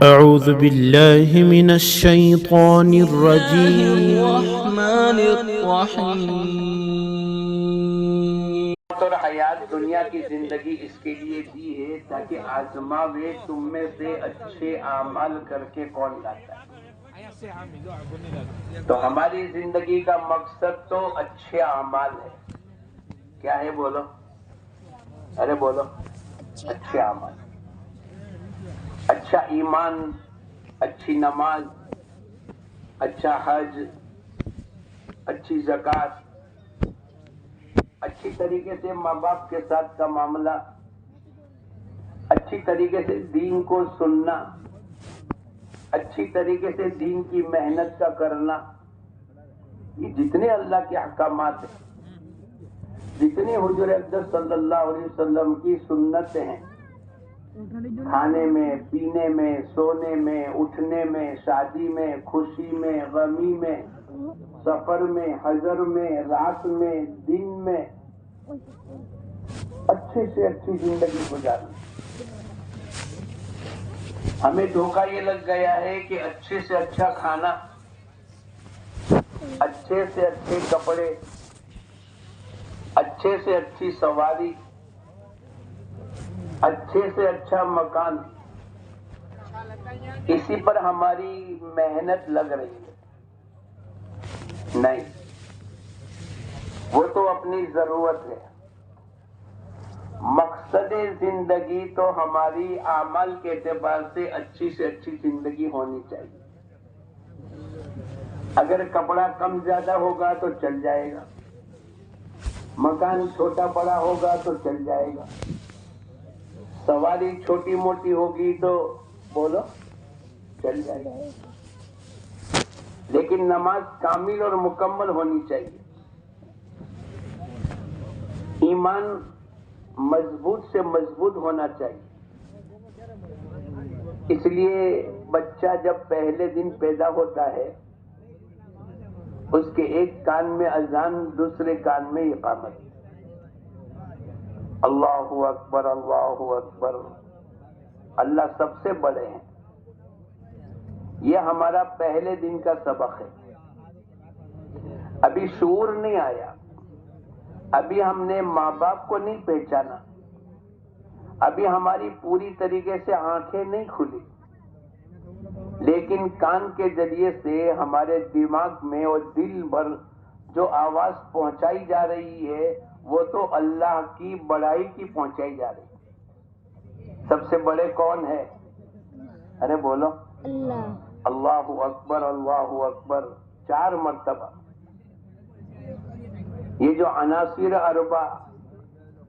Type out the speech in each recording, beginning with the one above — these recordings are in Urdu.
أعوذ بالله من الشيطان الرجيم. الرحمن الرحیم. اور حیات دنیا کی زندگی اس کے لیے دی ہے تاکہ آزماوے تم میں سے اچھے اعمال کر کے کون لاتا ہے. تو ہماری زندگی کا مقصد تو اچھے اعمال ہے. کیا ہے بولو؟ ارے بولو. اچھے اعمال، اچھا ایمان، اچھی نماز، اچھا حج، اچھی زکوٰۃ، اچھی طریقے سے ماں باپ کے ساتھ کا معاملہ، اچھی طریقے سے دین کو سننا، اچھی طریقے سے دین کی محنت کا کرنا. یہ جتنے اللہ کے احکامات ہیں، جتنی حضور اقدس صلی اللہ علیہ وسلم کی سنتیں ہیں، کھانے میں، پینے میں، سونے میں، اٹھنے میں، شادی میں، خوشی میں، غمی میں، سفر میں، حضر میں، رات میں، دن میں، اچھی سے اچھی زندگی گزارنا. ہمیں دھوکہ یہ لگ گیا ہے کہ اچھے سے اچھا کھانا، اچھے سے اچھے کپڑے، اچھے سے اچھی سواری، اچھے سے اچھا مکان، اسی پر ہماری محنت لگ رہی ہے. نہیں، وہ تو اپنی ضرورت ہے. مقصد زندگی تو ہماری اعمال کے اعتبار سے اچھی زندگی ہونی چاہیے. اگر کپڑا کم زیادہ ہوگا تو چل جائے گا، مکان چھوٹا بڑا ہوگا تو چل جائے گا، سواری چھوٹی موٹی ہوگی تو بولو چل جائے گا. لیکن نماز کامل اور مکمل ہونی چاہیے. ایمان مضبوط سے مضبوط ہونا چاہیے. اس لیے بچہ جب پہلے دن پیدا ہوتا ہے، اس کے ایک کان میں اذان، دوسرے کان میں اقامت. اللہ اکبر، اللہ اکبر، اللہ سب سے بڑے ہیں. یہ ہمارا پہلے دن کا سبق ہے. ابھی شعور نہیں آیا، ابھی ہم نے ماں باپ کو نہیں پہچانا، ابھی ہماری پوری طریقے سے آنکھیں نہیں کھلی، لیکن کان کے ذریعے سے ہمارے دماغ میں اور دل بھر جو آواز پہنچائی جا رہی ہے وہ تو اللہ کی بڑائی کی پہنچائی جا رہی ہے. سب سے بڑے کون ہے؟ ارے بولو. اللہ اکبر، اللہ اکبر 4 مرتبہ. یہ جو عناصر اربع،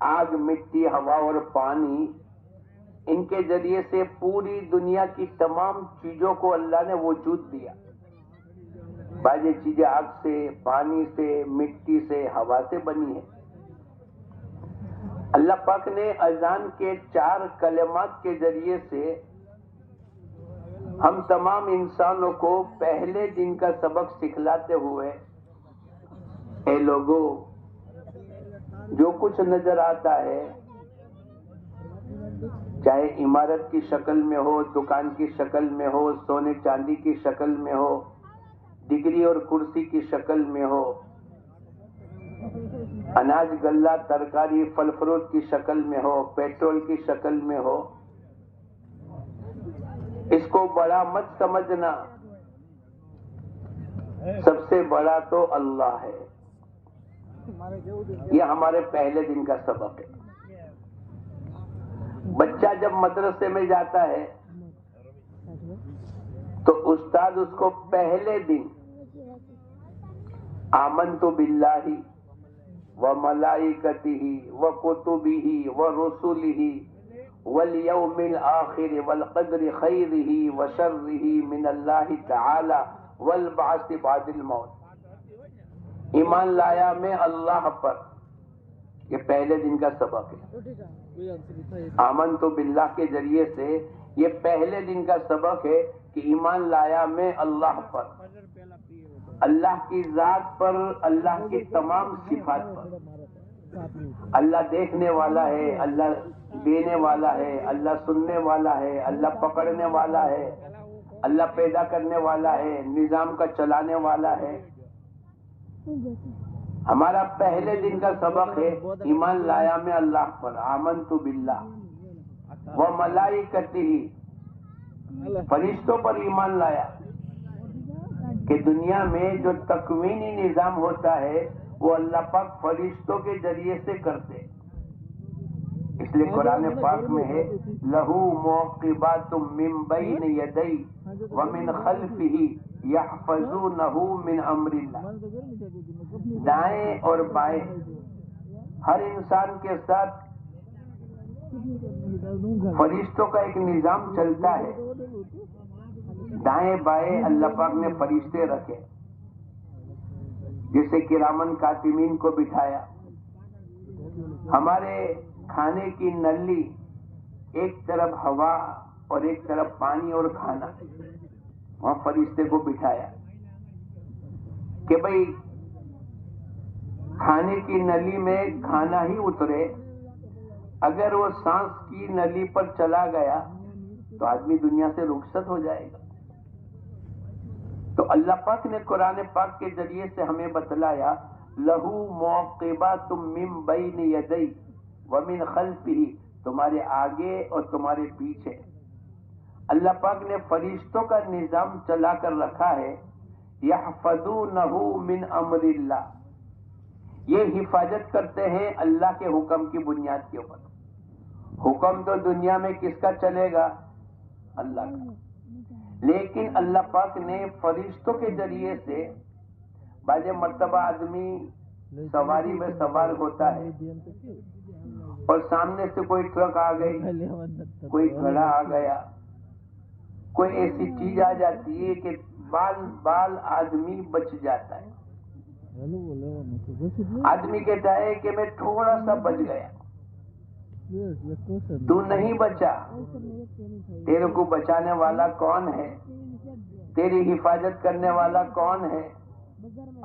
آگ، مٹی، ہوا اور پانی، ان کے ذریعے سے پوری دنیا کی تمام چیزوں کو اللہ نے وجود دیا. بعض چیزیں آگ سے، پانی سے، مٹی سے، ہوا سے بنی ہے. اللہ پاک نے اذان کے 4 کلمات کے ذریعے سے ہم تمام انسانوں کو پہلے دن کا سبق سکھلاتے ہوئے، اے لوگوں، جو کچھ نظر آتا ہے، چاہے عمارت کی شکل میں ہو، دکان کی شکل میں ہو، سونے چاندی کی شکل میں ہو، ڈگری اور کرسی کی شکل میں ہو، اناج غلہ ترکاری پھل فروٹ کی شکل میں ہو، پیٹرول کی شکل میں ہو، اس کو بڑا مت سمجھنا. سب سے بڑا تو اللہ ہے. یہ ہمارے پہلے دن کا سبق ہے. بچہ جب مدرسے میں جاتا ہے تو استاد اس کو پہلے دن آمنت باللہ وملائکتہ وکتبہ ورسلہ والیوم الآخر والقدر خیرہ وشرہ من اللہ تعالی والبعث بعد الموت. ایمان لایا میں اللہ پر، یہ پہلے دن کا سبق ہے. آمنت باللہ کے ذریعے سے یہ پہلے دن کا سبق ہے کہ ایمان لایا میں اللہ پر، اللہ کی ذات پر، اللہ کی تمام صفات پر. اللہ دیکھنے والا ہے، اللہ دینے والا ہے، اللہ سننے والا ہے، اللہ پکڑنے والا ہے، اللہ پیدا کرنے والا ہے، نظام کا چلانے والا ہے۔ ہمارا پہلے دن کا سبق ہے ایمان لایا میں اللہ پر، آمنت باللہ و ملائکتہ، فرشتوں پر ایمان لایا کہ دنیا میں جو تکوینی نظام ہوتا ہے وہ اللہ پاک فرشتوں کے ذریعے سے کرتے۔ اس لیے قرآن پاک میں ہے لہو موقبات من بین یدی ومن خلفہ یحفظونہ من امر اللہ، دائیں اور بائیں ہر انسان کے ساتھ فرشتوں کا ایک نظام چلتا ہے، دائیں بائیں اللہ پاک نے فرشتے رکھے، جیسے کرامن کاتبین کو بٹھایا۔ ہمارے کھانے کی نلی ایک طرف ہوا اور ایک طرف پانی اور کھانا، وہاں فرشتے کو بٹھایا کہ بھئی کھانے کی نلی میں کھانا ہی اترے، اگر وہ سانس کی نلی پر چلا گیا تو آدمی دنیا سے رخصت ہو جائے گا۔ تو اللہ پاک نے قرآن پاک کے ذریعے سے ہمیں بتلایا لہو موقبات من بین یدی ومن خلفہ، تمہارے آگے اور تمہارے پیچھے اللہ پاک نے فرشتوں کا نظام چلا کر رکھا ہے، یحفظونہ من امر اللہ، یہ حفاظت کرتے ہیں اللہ کے حکم کی بنیاد کے اوپر۔ حکم تو دنیا میں کس کا چلے گا؟ اللہ کا، لیکن اللہ پاک نے فرشتوں کے ذریعے سے، بعض مرتبہ آدمی سواری میں سوار ہوتا ہے اور سامنے سے کوئی ٹرک آ گئی، کوئی گھڑا آ گیا، کوئی ایسی چیز آ جاتی ہے کہ بال آدمی بچ جاتا ہے۔ آدمی کہتا ہے کہ میں تھوڑا سا بچ گیا، تو نہیں بچا، تیرے کو بچانے والا کون ہے؟ تیری حفاظت کرنے والا کون ہے؟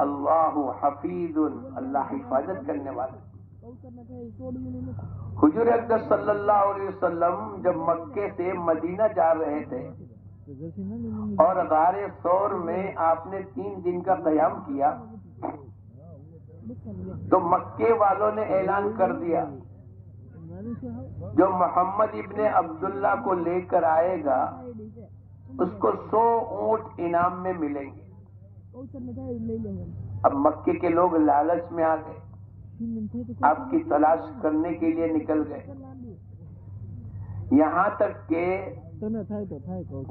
اللہ حفیظ، اللہ حفاظت کرنے والا۔ حضور اقدس صلی اللہ علیہ وسلم جب مکے سے مدینہ جا رہے تھے اور غار ثور میں آپ نے 3 دن کا قیام کیا، تو مکے والوں نے اعلان کر دیا جو محمد ابن عبداللہ کو لے کر آئے گا اس کو 100 اونٹ انعام میں ملیں گے۔ اب مکے کے لوگ لالچ میں آ گئے، آپ کی تلاش کرنے کے لیے نکل گئے، یہاں تک کہ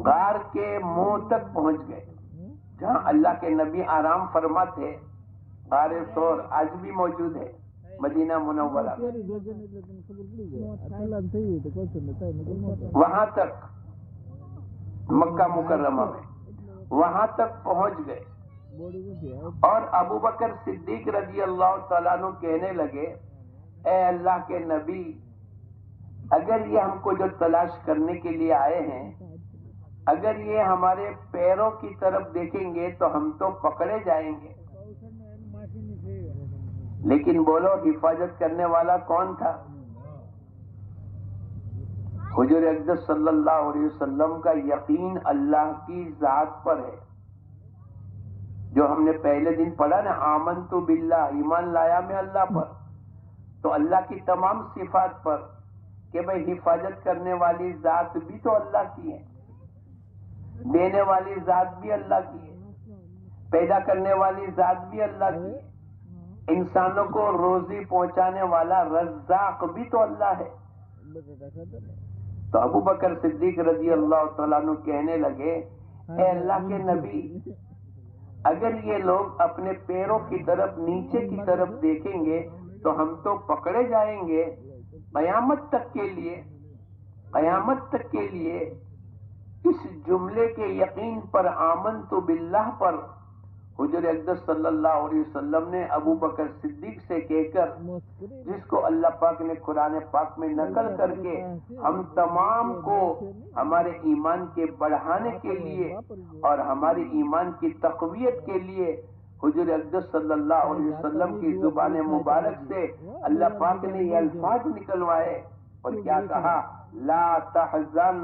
غار کے منہ تک پہنچ گئے جہاں اللہ کے نبی آرام فرماتے۔ غار ثور آج بھی موجود ہے مدینہ منورہ میں، وہاں تک مکہ مکرمہ میں وہاں تک پہنچ گئے، اور ابو بکر صدیق رضی اللہ تعالیٰ عنہ کہنے لگے اے اللہ کے نبی، اگر یہ ہم کو جو تلاش کرنے کے لیے آئے ہیں، اگر یہ ہمارے پیروں کی طرف دیکھیں گے تو ہم تو پکڑے جائیں گے، لیکن بولو حفاظت کرنے والا کون تھا؟ حضور اقدس صلی اللہ علیہ وسلم کا یقین اللہ کی ذات پر ہے، جو ہم نے پہلے دن پڑھا نا آمنت باللہ، ایمان لایا میں اللہ پر، تو اللہ کی تمام صفات پر کہ بھئی حفاظت کرنے والی ذات بھی تو اللہ کی ہے، دینے والی ذات بھی اللہ کی ہے، پیدا کرنے والی ذات بھی اللہ کی ہے، انسانوں کو روزی پہنچانے والا رزاق بھی تو اللہ ہے۔ تو ابو بکر صدیق رضی اللہ تعالیٰ عنہ کہنے لگے اے اللہ کے نبی، اگر یہ لوگ اپنے پیروں کی طرف نیچے کی طرف دیکھیں گے تو ہم تو پکڑے جائیں گے، قیامت تک کے لیے اس جملے کے یقین پر آمنت باللہ پر حضور اقدس صلی اللہ علیہ وسلم نے ابو بکر صدیق سے کہہ کر، جس کو اللہ پاک نے قرآن پاک میں نقل کر کے ہم تمام کو ہمارے ایمان کے بڑھانے کے لیے اور ہماری ایمان کی تقویت کے لیے حضور اقدس صلی اللہ علیہ وسلم کی زبان مبارک سے اللہ پاک نے یہ الفاظ نکلوائے اور کیا کہا؟ لا تحزن،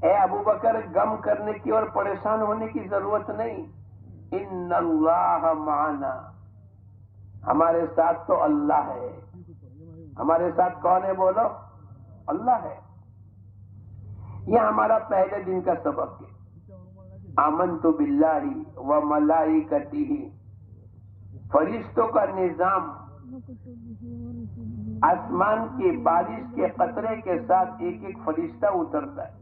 اے ابو بکر غم کرنے کی اور پریشان ہونے کی ضرورت نہیں، ان اللہ معنا، ہمارے ساتھ تو اللہ ہے۔ ہمارے ساتھ کون ہے؟ بولو، اللہ ہے۔ یہ ہمارا پہلے دن کا سبق ہے۔ آمنت باللہ و ملائکتہ، فرشتوں کا نظام آسمان کی بارش کے قطرے کے ساتھ ایک ایک فرشتہ اترتا ہے،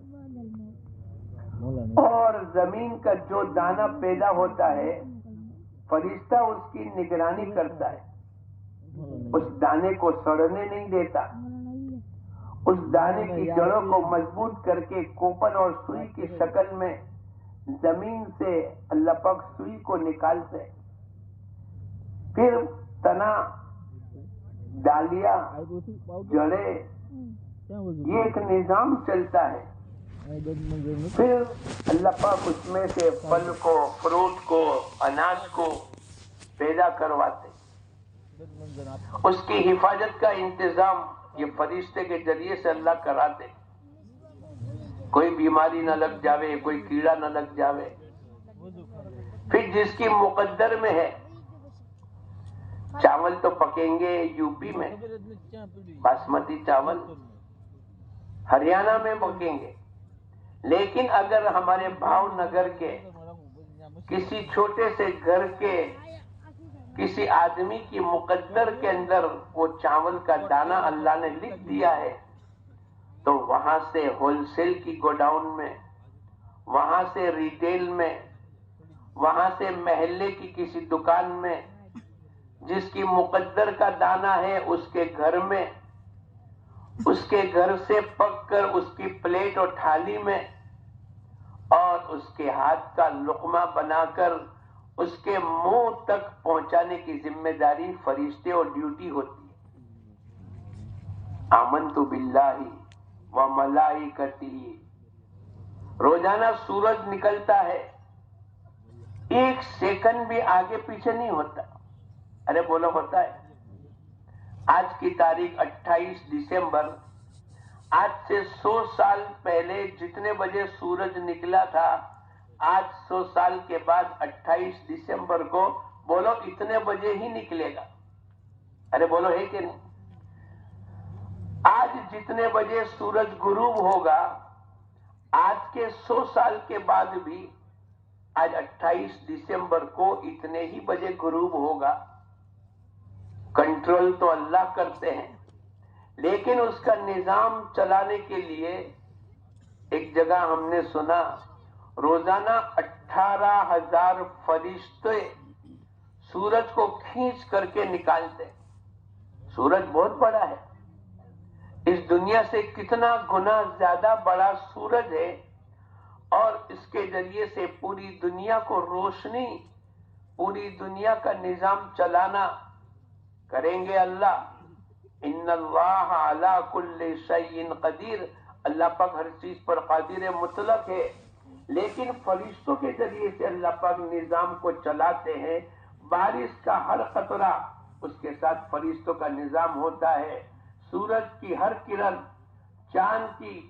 اور زمین کا جو دانہ پیدا ہوتا ہے فرشتہ اس کی نگرانی کرتا ہے، اس دانے کو سڑنے نہیں دیتا، اس دانے کی جڑوں کو مضبوط کر کے کوپن اور سوئی کی شکل میں زمین سے اللہ پاک سوئی کو نکالتے، پھر تنا، ڈالیاں، جڑیں، یہ ایک نظام چلتا ہے۔ پھر اللہ پاک اس میں سے پھل کو، فروٹ کو، اناج کو پیدا کرواتے، اس کی حفاظت کا انتظام یہ فرشتے کے ذریعے سے اللہ کراتے، کوئی بیماری نہ لگ جاوے، کوئی کیڑا نہ لگ جاوے۔ پھر جس کی مقدر میں ہے، چاول تو پکیں گے یو پی میں، باسمتی چاول ہریانہ میں پکیں گے، لیکن اگر ہمارے بھاؤ نگر کے کسی چھوٹے سے گھر کے کسی آدمی کی مقدر کے اندر وہ چاول کا دانہ اللہ نے لکھ دیا ہے، تو وہاں سے ہول سیل کی گوڈاؤن میں، وہاں سے ریٹیل میں، وہاں سے محلے کی کسی دکان میں جس کی مقدر کا دانہ ہے، اس کے گھر میں، اس کے گھر سے پک کر اس کی پلیٹ اور تھالی میں، اور اس کے ہاتھ کا لقمہ بنا کر اس کے منہ تک پہنچانے کی ذمہ داری فرشتے اور ڈیوٹی ہوتی ہے۔ آمنت باللہ و ملائکتہ، روزانہ سورج نکلتا ہے، ایک سیکنڈ بھی آگے پیچھے نہیں ہوتا۔ ارے بولو، ہوتا ہے؟ آج کی تاریخ 28 دسمبر، آج سے 100 سال پہلے جتنے بجے سورج نکلا تھا، آج 100 سال کے بعد 28 دسمبر کو بولو اتنے بجے ہی نکلے گا۔ ارے بولو، ہے کہ نہیں؟ آج جتنے بجے سورج غروب ہوگا، آج کے 100 سال کے بعد بھی آج 28 دسمبر کو اتنے ہی بجے غروب ہوگا۔ کنٹرول تو اللہ کرتے ہیں، لیکن اس کا نظام چلانے کے لیے ایک جگہ ہم نے سنا روزانہ 18,000 فرشتے سورج کو کھینچ کر کے نکالتے۔ سورج بہت بڑا ہے، اس دنیا سے کتنا گنا زیادہ بڑا سورج ہے، اور اس کے ذریعے سے پوری دنیا کو روشنی، پوری دنیا کا نظام چلانا کریں گے اللہ۔ ان اللہ علی کل شیء قدیر، اللہ پاک ہر چیز پر قادر مطلق ہے، لیکن فرشتوں کے ذریعے سے اللہ پاک نظام کو چلاتے ہیں۔ بارش کا ہر قطرہ اس کے ساتھ فرشتوں کا نظام ہوتا ہے، سورج کی ہر کرن، چاند کی،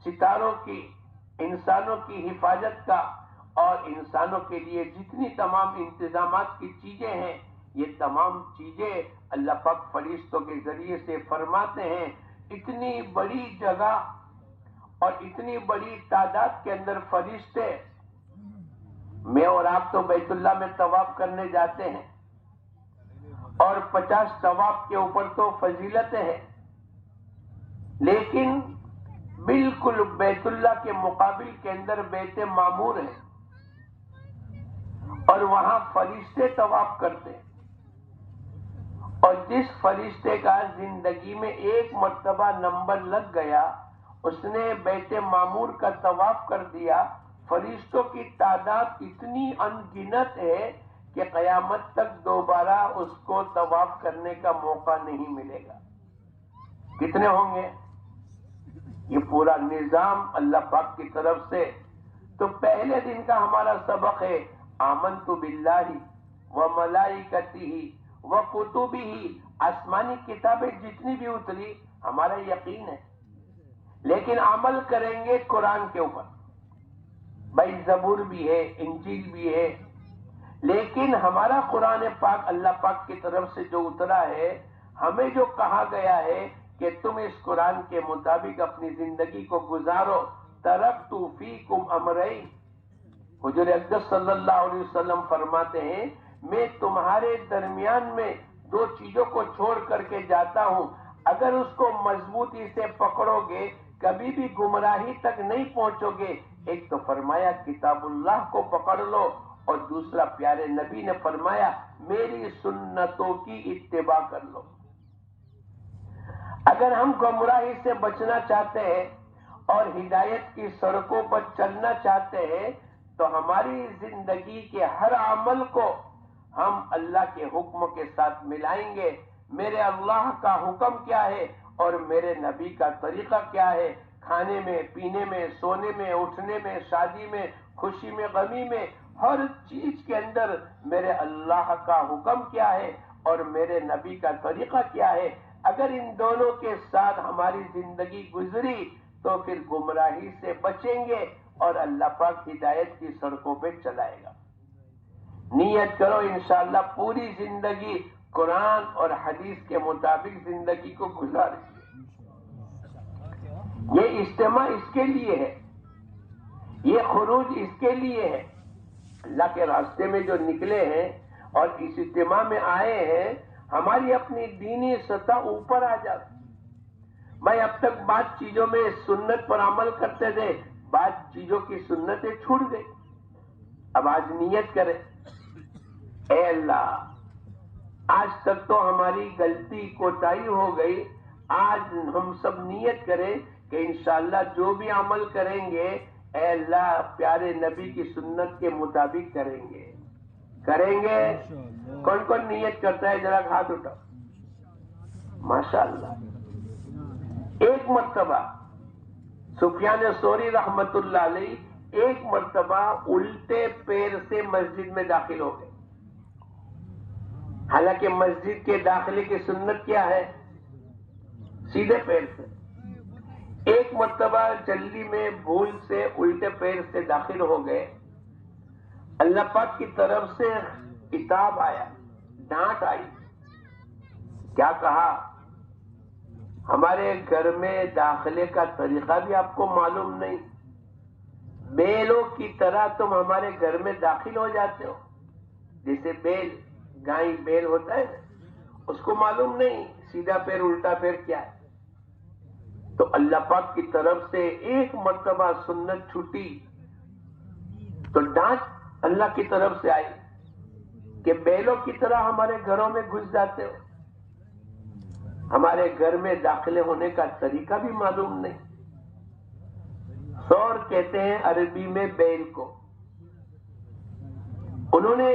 ستاروں کی، انسانوں کی حفاظت کا، اور انسانوں کے لیے جتنی تمام انتظامات کی چیزیں ہیں، یہ تمام چیزیں اللہ پاک فرشتوں کے ذریعے سے فرماتے ہیں۔ اتنی بڑی جگہ اور اتنی بڑی تعداد کے اندر فرشتے، میں اور آپ تو بیت اللہ میں طواف کرنے جاتے ہیں، اور 50 طواف کے اوپر تو فضیلتیں ہیں، لیکن بالکل بیت اللہ کے مقابل کے اندر بیت معمور ہے، اور وہاں فرشتے طواف کرتے ہیں، اور جس فرشتے کا زندگی میں ایک مرتبہ نمبر لگ گیا، اس نے بیت معمور کا طواف کر دیا، فرشتوں کی تعداد اتنی انگنت ہے کہ قیامت تک دوبارہ اس کو طواف کرنے کا موقع نہیں ملے گا۔ کتنے ہوں گے؟ یہ پورا نظام اللہ پاک کی طرف سے۔ تو پہلے دن کا ہمارا سبق ہے آمنت باللہ و ملائکتہ و کتبہ، آسمانی کتابیں جتنی بھی اتری ہمارا یقین ہے، لیکن عمل کریں گے قرآن کے اوپر. بھائی زبور بھی ہے، انجیل بھی ہے، لیکن ہمارا قرآن پاک اللہ پاک کی طرف سے جو اترا ہے، ہمیں جو کہا گیا ہے کہ تم اس قرآن کے مطابق اپنی زندگی کو گزارو. ترکت فیکم امرین، حضور اقدس صلی اللہ علیہ وسلم فرماتے ہیں میں تمہارے درمیان میں دو چیزوں کو چھوڑ کر کے جاتا ہوں، اگر اس کو مضبوطی سے پکڑو گے کبھی بھی گمراہی تک نہیں پہنچو گے. ایک تو فرمایا کتاب اللہ کو پکڑ لو، اور دوسرا پیارے نبی نے فرمایا میری سنتوں کی اتباع کر لو. اگر ہم گمراہی سے بچنا چاہتے ہیں اور ہدایت کی سڑکوں پر چلنا چاہتے ہیں تو ہماری زندگی کے ہر عمل کو ہم اللہ کے حکم کے ساتھ ملائیں گے. میرے اللہ کا حکم کیا ہے اور میرے نبی کا طریقہ کیا ہے، کھانے میں، پینے میں، سونے میں، اٹھنے میں، شادی میں، خوشی میں، غمی میں، ہر چیز کے اندر میرے اللہ کا حکم کیا ہے اور میرے نبی کا طریقہ کیا ہے. اگر ان دونوں کے ساتھ ہماری زندگی گزری تو پھر گمراہی سے بچیں گے اور اللہ پاک ہدایت کی سڑکوں پہ چلائے گا. نیت کرو انشاءاللہ پوری زندگی قرآن اور حدیث کے مطابق زندگی کو گزاریں گے. یہ اجتماع اس کے لیے ہے، یہ خروج اس کے لیے ہے. اللہ کے راستے میں جو نکلے ہیں اور اس اجتماع میں آئے ہیں، ہماری اپنی دینی سطح اوپر آ جاتی. میں اب تک بعض چیزوں میں سنت پر عمل کرتے تھے، بعض چیزوں کی سنتیں چھوٹ گئی. اب آج نیت کریں، اے اللہ آج تک تو ہماری غلطی کوتاہی ہو گئی، آج ہم سب نیت کریں کہ انشاءاللہ جو بھی عمل کریں گے اے اللہ پیارے نبی کی سنت کے مطابق کریں گے. کریں گے. کون کون نیت کرتا ہے ذرا ہاتھ اٹھاؤ. ماشاءاللہ. ایک مرتبہ سفیان ثوری رحمت اللہ علیہ ایک مرتبہ الٹے پیر سے مسجد میں داخل ہو گئے. حالانکہ مسجد کے داخلے کی سنت کیا ہے؟ سیدھے پیر سے. ایک مرتبہ جلدی میں بھول سے الٹے پیر سے داخل ہو گئے. اللہ پاک کی طرف سے عتاب آیا، ڈانٹ آئی. کیا کہا؟ ہمارے گھر میں داخلے کا طریقہ بھی آپ کو معلوم نہیں، بیلوں کی طرح تم ہمارے گھر میں داخل ہو جاتے ہو. جیسے بیل، گائے بیل ہوتا ہے اس کو معلوم نہیں سیدھا پیر الٹا پیر کیا ہے. تو اللہ پاک کی طرف سے ایک مرتبہ سنت چھوٹی تو ڈانٹ اللہ کی طرف سے آئی کہ بیلوں کی طرح ہمارے گھروں میں گھس جاتے ہو، ہمارے گھر میں داخلے ہونے کا طریقہ بھی معلوم نہیں. سور کہتے ہیں عربی میں بیل کو. انہوں نے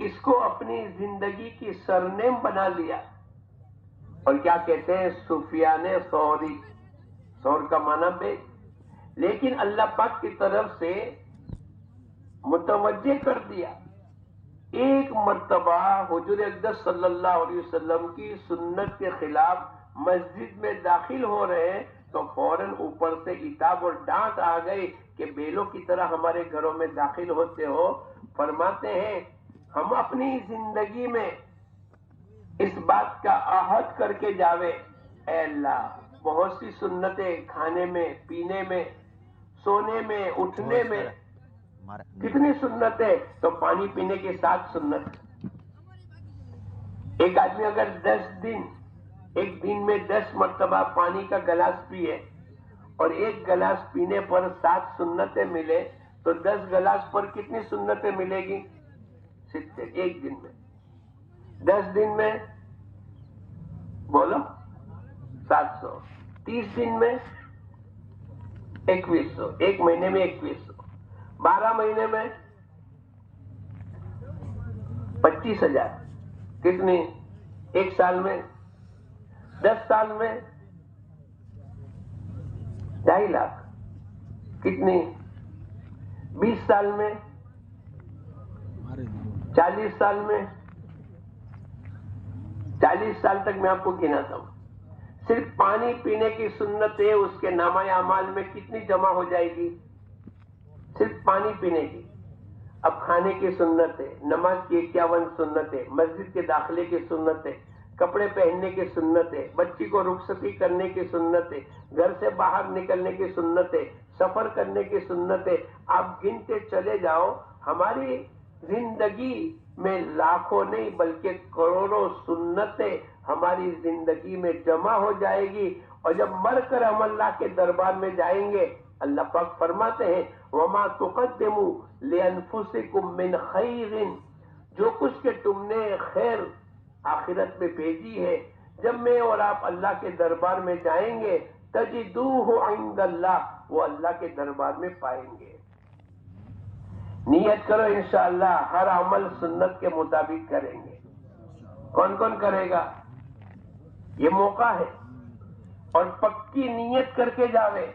اس کو اپنی زندگی کی سرنیم بنا لیا اور کیا کہتے ہیں سفیان ثوری. سور کا معنی بیل. لیکن اللہ پاک کی طرف سے متوجہ کر دیا. ایک مرتبہ حضور اقدس صلی اللہ علیہ وسلم کی سنت کے خلاف مسجد میں داخل ہو رہے ہیں تو فوراً اوپر سے عتاب اور ڈانٹ آ گئی کہ بیلوں کی طرح ہمارے گھروں میں داخل ہوتے ہو. فرماتے ہیں ہم اپنی زندگی میں اس بات کا عہد کر کے جاوے اے اللہ بہت سی سنتیں کھانے میں، پینے میں، سونے میں، اٹھنے میں، کتنی سنتیں. تو پانی پینے کے ساتھ سنت. ایک آدمی اگر 10 دن ایک دن میں 10 مرتبہ پانی کا گلاس پیے اور ایک گلاس پینے پر 7 سنتیں ملے تو 10 گلاس پر کتنی سنتیں ملے گی؟ 70. ایک دن میں 10 دن میں بولو 700. 30 دن میں 2100. ایک مہینے میں 2100. 12 مہینے میں 25,000. کتنی؟ ایک سال میں 10 سال میں 2.5 لاکھ. کتنی؟ 20 سال میں 40 سال میں 40 سال تک میں آپ کو گناتا ہوں. صرف پانی پینے کی سنت ہے، اس کے نامہ اعمال میں کتنی جمع ہو جائے گی؟ صرف پانی پینے کی۔ اب کھانے کی سنت ہے، نماز کی 51 سنت ہے، مسجد کے داخلے کی سنت ہے، کپڑے پہننے کی سنت ہے، بچی کو رخصتی کرنے کی سنت ہے، گھر سے باہر نکلنے کی سنت ہے، سفر کرنے کی سنت ہے۔ آپ گنتے چلے جاؤ، ہماری زندگی میں لاکھوں نہیں بلکہ کروڑوں سنتیں ہماری زندگی میں جمع ہو جائے گی، اور جب مر کر ہم اللہ کے دربار میں جائیں گے، اللہ پاک فرماتے ہیں وَمَا تُقَدِّمُوا لِأَنفُسِكُم مِّنْ خَيْرٍ، جو کچھ کہ تم نے خیر آخرت میں بھیجی ہے، جب میں اور آپ اللہ کے دربار میں جائیں گے تَجِدُوهُ عِندَ اللَّهِ، وہ اللہ کے دربار میں پائیں گے۔ نیت کرو انشاءاللہ ہر عمل سنت کے مطابق کریں گے۔ کون کون کرے گا؟ یہ موقع ہے، اور پکی نیت کر کے جاوے،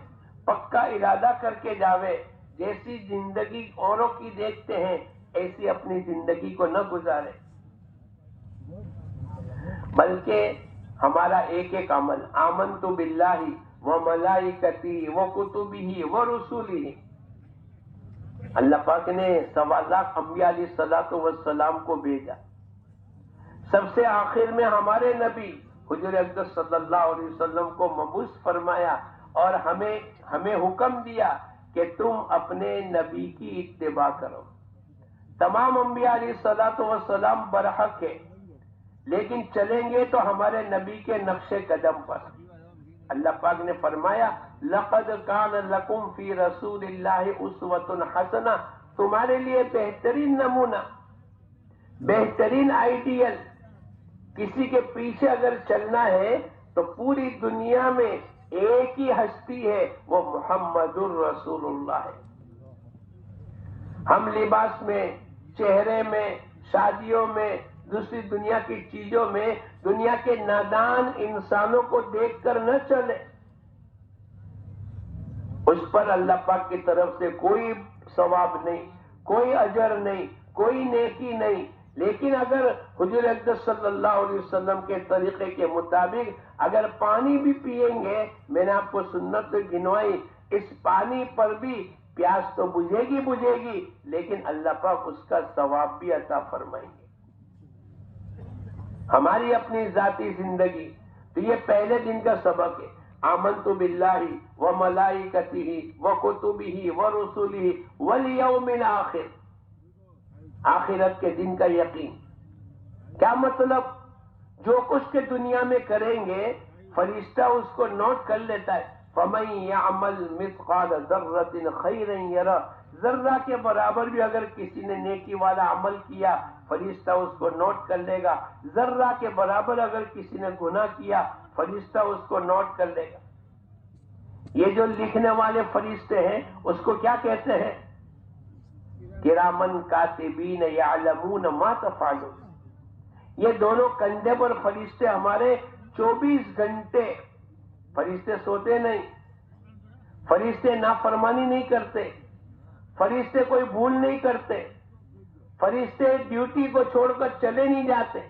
پکا ارادہ کر کے جاوے، جیسی زندگی اوروں کی دیکھتے ہیں ایسی اپنی زندگی کو نہ گزارے، بلکہ ہمارا ایک ایک عمل آمنت باللہ وملائکتہ وکتبہ ورسلہ، اللہ پاک نے 1.25 لاکھ انبیاء علیہ الصلوۃ والسلام کو بھیجا، سب سے آخر میں ہمارے نبی حضور اقدس صلی اللہ علیہ وسلم کو مبعوث فرمایا، اور ہمیں حکم دیا کہ تم اپنے نبی کی اتباع کرو۔ تمام انبیاء علیہ الصلوۃ والسلام برحق ہے، لیکن چلیں گے تو ہمارے نبی کے نقش قدم پر۔ اللہ پاک نے فرمایا لَقَدْ كَانَ لَكُمْ فِي رَسُولِ اللَّهِ أُسْوَةٌ حَسَنَةٌ، تمہارے لیے بہترین نمونہ، بہترین آئیڈیل۔ کسی کے پیچھے اگر چلنا ہے تو پوری دنیا میں ایک ہی ہستی ہے، وہ محمد الرسول اللہ ہے۔ ہم لباس میں، چہرے میں، شادیوں میں، دوسری دنیا کی چیزوں میں دنیا کے نادان انسانوں کو دیکھ کر نہ چلے، اس پر اللہ پاک کی طرف سے کوئی ثواب نہیں، کوئی اجر نہیں، کوئی نیکی نہیں۔ لیکن اگر حضور اقدس صلی اللہ علیہ وسلم کے طریقے کے مطابق اگر پانی بھی پئیں گے، میں نے آپ کو سنت گنوائی، اس پانی پر بھی پیاس تو بجھے گی لیکن اللہ پاک اس کا ثواب بھی عطا فرمائیں گے۔ ہماری اپنی ذاتی زندگی تو یہ پہلے دن کا سبق ہے، آمنت باللہ وملائکتہ وکتبہ ورسلہ والیوم الآخر، آخرت کے دن کا یقین۔ کیا مطلب؟ جو کچھ کے دنیا میں کریں گے فرشتہ اس کو نوٹ کر لیتا ہے، فَمَن يَعْمَلْ مِثْقَالَ ذَرَّةٍ خَيْرًا يَرَهُ، ذرہ کے برابر بھی اگر کسی نے نیکی والا عمل کیا فرشتہ اس کو نوٹ کر لے گا، ذرہ کے برابر اگر کسی نے گناہ کیا فرشتہ اس کو نوٹ کر لے گا۔ یہ جو لکھنے والے فرشتے ہیں اس کو کیا کہتے ہیں؟ کرامن کاتبین یعلمون ما تفعلون۔ یہ دونوں کندھے پر فرشتے ہمارے 24 گھنٹے، فرشتے سوتے نہیں، فرشتے نافرمانی نہیں کرتے، فرشتے کوئی بھول نہیں کرتے، فرشتے ڈیوٹی کو چھوڑ کر چلے نہیں جاتے۔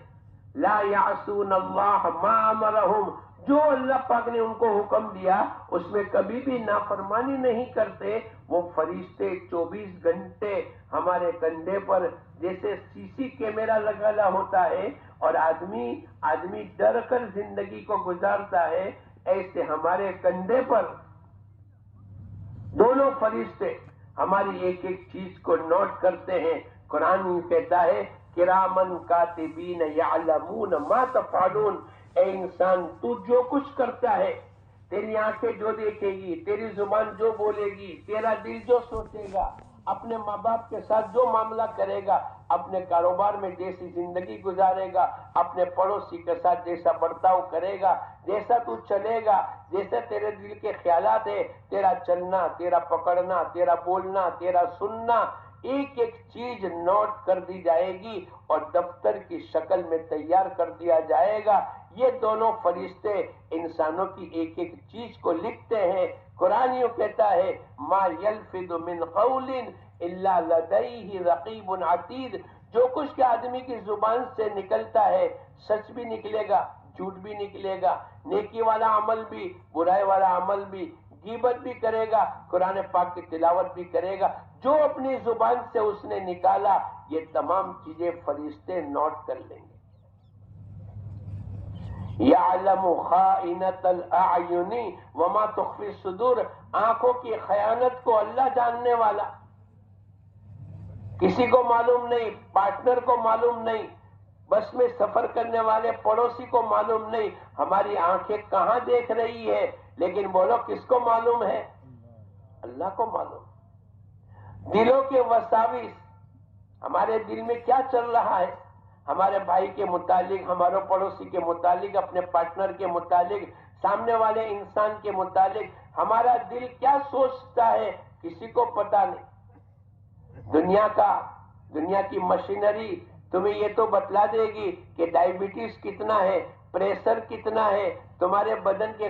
لا یعصون اللہ ما امرہم، جو اللہ پاک نے ان کو حکم دیا اس میں کبھی بھی نافرمانی نہیں کرتے۔ وہ فرشتے 24 گھنٹے ہمارے کندھے پر جیسے سی سی کیمرہ لگا ہوتا ہے اور آدمی ڈر کر زندگی کو گزارتا ہے، ایسے ہمارے کندھے پر دونوں فرشتے ہماری ایک ایک چیز کو نوٹ کرتے ہیں۔ قرآن کہتا ہے کرامن کاتبین یعلمون ما تفعلون، اے انسان تو جو کچھ کرتا ہے، تیری آنکھیں جو دیکھے گی، تیری زبان جو بولے گی، تیرا دل جو سوچے گا، اپنے ماں باپ کے ساتھ جو معاملہ کرے گا، اپنے کاروبار میں جیسی زندگی گزارے گا، اپنے پڑوسی کے ساتھ جیسا برتاؤ کرے گا، جیسا تو چلے گا، جیسے تیرے دل کے خیالات ہے، تیرا چلنا، تیرا پکڑنا، تیرا بولنا، تیرا سننا، ایک ایک چیز نوٹ کر دی جائے گی اور دفتر کی شکل میں تیار کر دیا جائے گا۔ یہ دونوں فرشتے انسانوں کی ایک ایک چیز کو لکھتے ہیں۔ قرآن یوں کہتا ہے ما یلفظ من قول الا لدیہ رقیب عتید، جو کچھ کہ آدمی کی زبان سے نکلتا ہے سچ بھی نکلے گا، جھوٹ بھی نکلے گا، نیکی والا عمل بھی، برائی والا عمل بھی، غیبت بھی کرے گا، قرآن پاک کی تلاوت بھی کرے گا، جو اپنی زبان سے اس نے نکالا یہ تمام چیزیں فرشتے نوٹ کر لیں گے۔ یعلم خائنۃ الاعین وما تخفی الصدور، آنکھوں کی خیانت کو اللہ جاننے والا، کسی کو معلوم نہیں، پارٹنر کو معلوم نہیں، بس میں سفر کرنے والے پڑوسی کو معلوم نہیں، ہماری آنکھیں کہاں دیکھ رہی ہے، لیکن بولو کس کو معلوم ہے؟ اللہ کو معلوم۔ دلوں کے وساوس، ہمارے دل میں کیا چل رہا ہے، ہمارے بھائی کے متعلق، ہمارے پڑوسی کے متعلق، اپنے پارٹنر کے متعلق، سامنے والے انسان کے متعلق ہمارا دل کیا سوچتا ہے کسی کو پتا نہیں۔ دنیا کی مشینری تمہیں یہ تو بتلا دے گی کہ ڈائبٹیز کتنا ہے، پریشر کتنا ہے، تمہارے بدن کے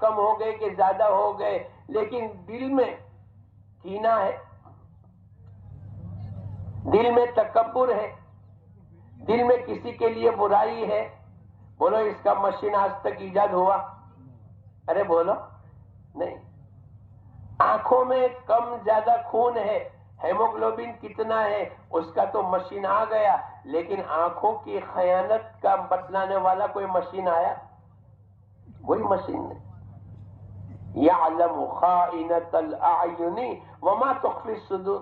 کم ہو گئے کہ زیادہ ہو گئے، لیکن دل میں کینہ ہے، دل میں تکبر ہے، دل میں کسی کے لیے برائی ہے، بولو اس کا مشین آج تک ایجاد ہوا؟ ارے بولو نہیں۔ آنکھوں میں کم زیادہ خون ہے، ہیموگلوبن کتنا ہے اس کا تو مشین آ گیا، لیکن آنکھوں کی خیانت کا بتلانے والا کوئی مشین آیا؟ کوئی مشین نہیں۔ یعلم خائنۃ الاعین وما تخفی الصدور۔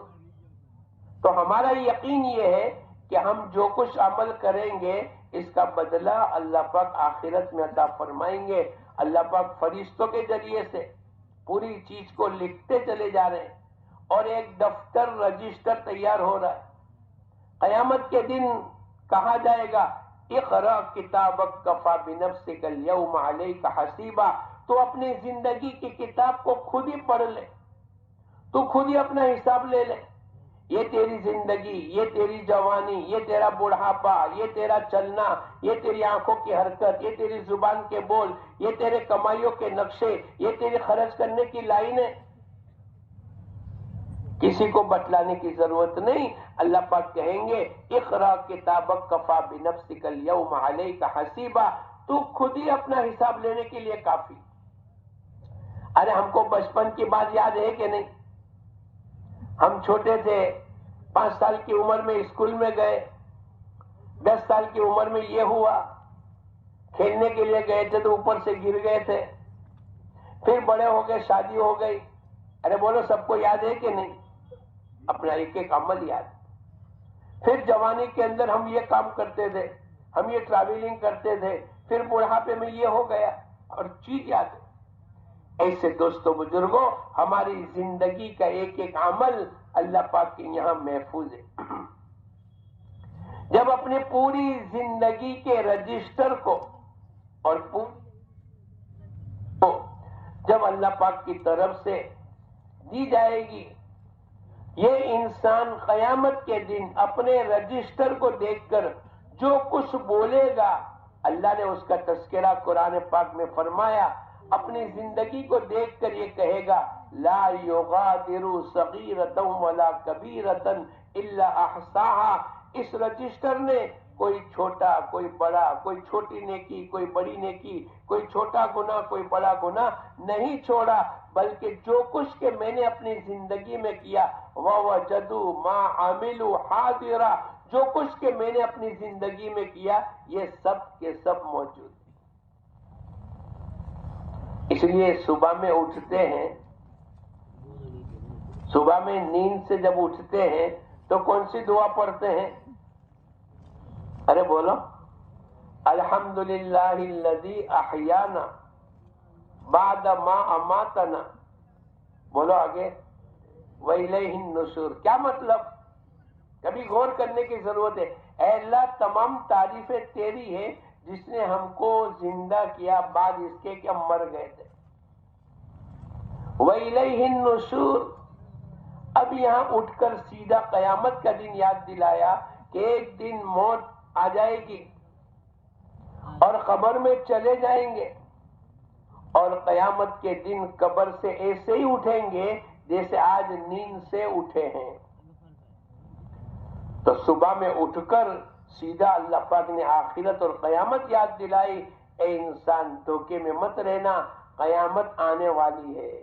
تو ہمارا یقین یہ ہے کہ ہم جو کچھ عمل کریں گے اس کا بدلہ اللہ پاک آخرت میں عطا فرمائیں گے۔ اللہ پاک فرشتوں کے ذریعے سے پوری چیز کو لکھتے چلے جا رہے ہیں، اور ایک دفتر رجسٹر تیار ہو رہا ہے۔ قیامت کے دن کہا جائے گا اقرأ کتابک کفی بنفسک اليوم علیک حسیبا، تو اپنی زندگی کی کتاب کو خود ہی پڑھ لے، تو خود ہی اپنا حساب لے لے۔ یہ تیری زندگی، یہ تیری جوانی، یہ تیرا بڑھاپا، یہ تیرا چلنا، یہ تیری آنکھوں کی حرکت، یہ تیری زبان کے بول، یہ تیرے کمائیوں کے نقشے، یہ تیری خرچ کرنے کی لائنیں، کسی کو بتلانے کی ضرورت نہیں۔ اللہ پاک کہیں گے اقرأ کتابک کفی بنفسک اليوم علیک حسیبا، تو خود ہی اپنا حساب لینے کے لیے کافی۔ ارے ہم کو بچپن کی بات یاد ہے کہ نہیں؟ ہم چھوٹے تھے، 5 سال کی عمر میں اسکول میں گئے، 10 سال کی عمر میں یہ ہوا، کھیلنے کے لیے گئے تھے تو اوپر سے گر گئے تھے، پھر بڑے ہو گئے، شادی ہو گئی۔ ارے بولو سب کو یاد ہے کہ نہیں؟ اپنا ایک ایک عمل یاد۔ پھر جوانی کے اندر ہم یہ کام کرتے تھے، ہم یہ ٹریولنگ کرتے تھے، پھر بڑھاپے میں یہ ہو گیا، اور چیز یاد ہے۔ ایسے دوستوں بزرگوں، ہماری زندگی کا ایک ایک عمل اللہ پاک کے یہاں محفوظ ہے۔ جب اپنی پوری زندگی کے رجسٹر کو اور جب اللہ پاک کی طرف سے دی جائے گی، یہ انسان قیامت کے دن اپنے رجسٹر کو دیکھ کر جو کچھ بولے گا، اللہ نے اس کا تذکرہ قرآن پاک میں فرمایا، اپنی زندگی کو دیکھ کر یہ کہے گا لا یغادر صغیرۃ ولا کبیرۃ الا احصاها۔ اس رجسٹر نے کوئی چھوٹا، کوئی بڑا، کوئی چھوٹی نیکی، کوئی بڑی نیکی، کوئی چھوٹا گناہ، کوئی بڑا گناہ نہیں چھوڑا، بلکہ جو کچھ کہ میں نے اپنی زندگی میں کیا وَوَجَدُوا مَا عَمِلُوا حَاضِرًا، جو کچھ کہ میں نے اپنی زندگی میں کیا یہ سب کے سب موجود۔ اس لیے صبح میں اٹھتے ہیں، صبح میں نیند سے جب اٹھتے ہیں تو کون سی دعا پڑھتے ہیں؟ ارے بولو الحمدللہ الذی احیانا بعد ما اماتنا، بولو آگے وَإِلَيْهِ النُّشُورُ۔ کیا مطلب؟ کبھی غور کرنے کی ضرورت ہے۔ اے اللہ تمام تعریفیں تیری ہے جس نے ہم کو زندہ کیا بعد اس کے کہ ہم مر گئے تھے۔ وَإِلَيْهِ النُّشُورُ۔ اب یہاں اٹھ کر سیدھا قیامت کا دن یاد دلایا کہ ایک دن موت آ جائے گی اور قبر میں چلے جائیں گے، اور قیامت کے دن قبر سے ایسے ہی اٹھیں گے جیسے آج نیند سے اٹھے ہیں۔ تو صبح میں اٹھ کر سیدھا اللہ پاک نے آخرت اور قیامت یاد دلائی اے انسان دھوکے میں مت رہنا، قیامت آنے والی ہے۔